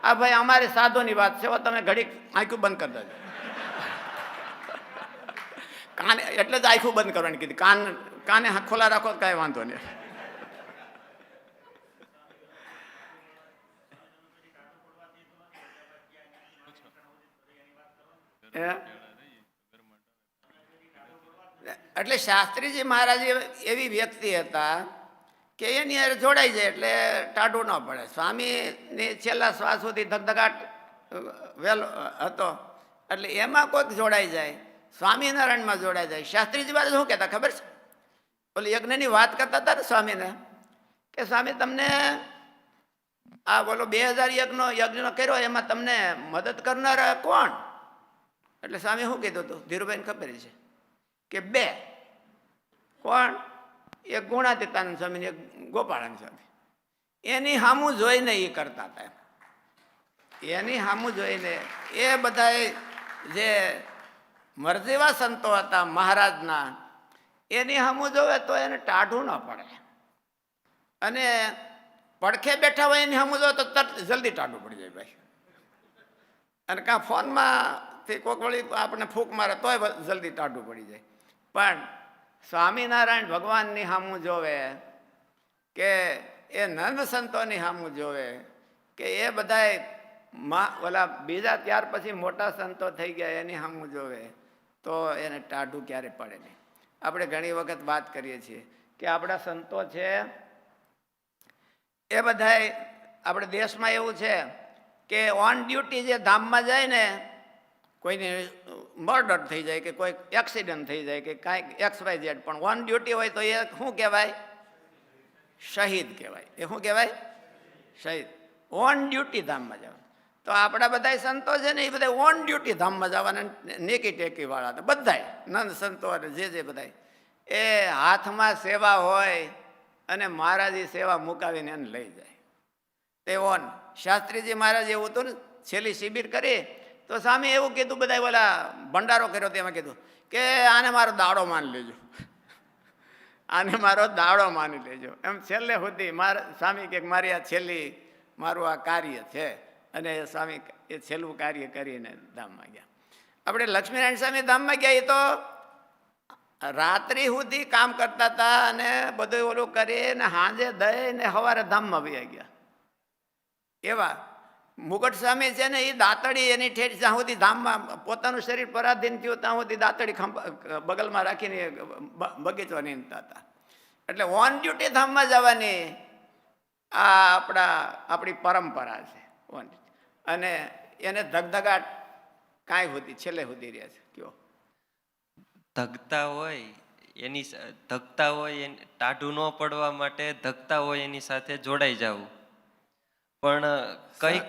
આ ભાઈ અમારી સાધોની વાત છે, તમે ઘડીક આંખું બંધ કરી દેજો. કાને એટલે જ આંખું બંધ કરવાની કીધી. કાને ખોલા રાખો કાંઈ વાંધો નહીં. એટલે શાસ્ત્રીજી મહારાજ એવી વ્યક્તિ હતા કે એની હારે જોડાઈ જાય એટલે ટાઢું ન પડે. સ્વામીની છેલ્લા શ્વાસ સુધી ધગધગાટ વેલો હતો એટલે એમાં કોઈક જોડાઈ જાય, સ્વામિનારાયણમાં જોડાઈ જાય. શાસ્ત્રીજી મહારાજ શું કહેતા ખબર છે? ઓલી યજ્ઞની વાત કરતા હતા ને સ્વામીને કે સ્વામી તમને આ બોલો 2000 યજ્ઞનો કર્યો એમાં તમને મદદ કરનારા કોણ? એટલે સ્વામી શું કીધું હતું? ધીરુભાઈને ખબર છે કે 2. કોણ? એક ગુણાતીતાનંદ સ્વામી, એક ગોપાળાનંદ સ્વામી. એની સામું જોઈને એ કરતા હતા. એની સામું જોઈને એ બધા જે મરજીવા સંતો હતા મહારાજના, એની સામું જોવે તો એને ટાઢું ન પડે. અને પડખે બેઠા હોય એની સામું જોવે તો તરત જલ્દી ટાઢું પડી જાય ભાઈ. અને કાં ફોનમાંથી કોઈક વળી આપણે ફૂંક મારે તોય જલ્દી ટાઢું પડી જાય. પણ સ્વામિનારાયણ ભગવાનની સામું જોવે કે એ નંદ સંતોની સામું જોવે કે એ બધાય ઓલા બીજા ત્યાર પછી મોટા સંતો થઈ ગયા એની સામું જોવે તો એને ટાઢું ક્યારે પડે નહીં. આપણે ઘણી વખત વાત કરીએ છીએ કે આપણા સંતો છે એ બધાય આપણે દેશમાં એવું છે કે ઓન ડ્યુટી જે ધામમાં જાય ને, કોઈને મર્ડર થઈ જાય કે કોઈ એક્સિડન્ટ થઈ જાય કે કાંઈક XYZ, પણ ઓન ડ્યુટી હોય તો એ શું કહેવાય? શહીદ કહેવાય. એ શું કહેવાય? શહીદ. ઓન ડ્યુટી ધામમાં જવાનું. તો આપણા બધા સંતો છે ને એ બધા ઓન ડ્યુટી ધામમાં જવાના નેકી ટેકી વાળા હતા બધાય. નંદ સંતો અને જે બધાય એ હાથમાં સેવા હોય અને મહારાજી સેવા મુકાવીને એને લઈ જાય. તે ઓન શાસ્ત્રીજી મહારાજ એવું હતું ને, છેલ્લી શિબિર કરી તો સામે એવું કીધું, બધા ઓલા ભંડારો કર્યો તેમાં કીધું કે આને મારો દાડો માની લેજો, આને મારો દાડો માની લેજો. એમ છેલ્લે સુધી મારા સ્વામી કે મારી આ છેલ્લી મારું આ કાર્ય છે. અને સ્વામી એ છેલ્લું કાર્ય કરીને ધામમાં ગયા. આપણે લક્ષ્મીનારાયણ સ્વામી ધામમાં ગયા એ તો રાત્રિ સુધી કામ કરતા હતા અને બધું ઓલું કરીને સાંજે દઈને સવારે ધામમાં વહી ગયા. એવા મુગટ સ્વામી છે ને એ દાંતડી એની ઠેઠ જ્યાં સુધી ધામમાં પોતાનું શરીર પરાધીન થયું ત્યાં સુધી દાંતડી બગલમાં રાખીને બગીચો નીંદતા હતા. એટલે ઓન ડ્યુટી ધામમાં જવાની આ આપણી પરંપરા છે. અને એને ધગધગાટ કાંઈ સુધી છેલ્લે સુધી રહ્યા છે. કયો ધગતા હોય ટાઢું ન પડવા માટે ધગતા હોય એની સાથે જોડાઈ જવું. પણ કઈક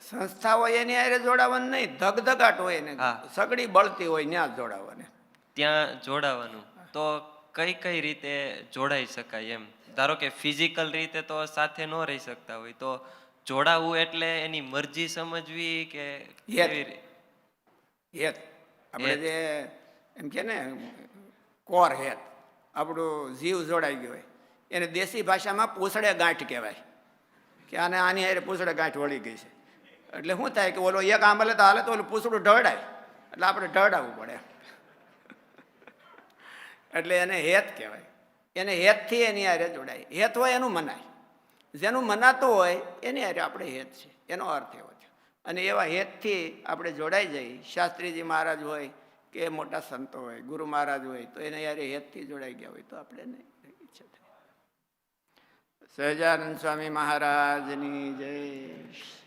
સંસ્થા હોય એની હારે જોડાવાનું નહીં, ધગધગાટ હોય ને સગડી બળતી હોય ત્યાં જોડાવાનું. ત્યાં જોડાવાનું. તો કઈ રીતે જોડાઈ શકાય એમ? ધારો કે ફિઝિકલ રીતે તો સાથે ન રહી શકતા હોય તો જોડાવું એટલે એની મરજી સમજવી કે હેત આપણે જે એમ કે ને કોર હેત, આપણું જીવ જોડાઈ ગયો હોય એને દેશી ભાષામાં પૂછડે ગાંઠ કહેવાય કે આને આની હારે પૂછડે ગાંઠ વળી ગઈ છે. એટલે શું થાય કે ઓલો એક આંબલે તો હાલે તો ઓલું પૂછડું ઢળાય એટલે આપણે ઢળાવવું પડે. એટલે એને હેત કહેવાય. એને હેતથી એની હારે જોડાય. હેત હોય એનું મનાય, જેનું મનાતું હોય એની હારે આપણે હેત છે, એનો અર્થ એવો છે. અને એવા હેતથી આપણે જોડાઈ જઈએ. શાસ્ત્રીજી મહારાજ હોય કે મોટા સંતો હોય, ગુરુ મહારાજ હોય, તો એને યારે હેતથી જોડાઈ ગયા હોય તો આપણે નહીં ઈચ્છા થાય. સહજાનંદ સ્વામી મહારાજની જય.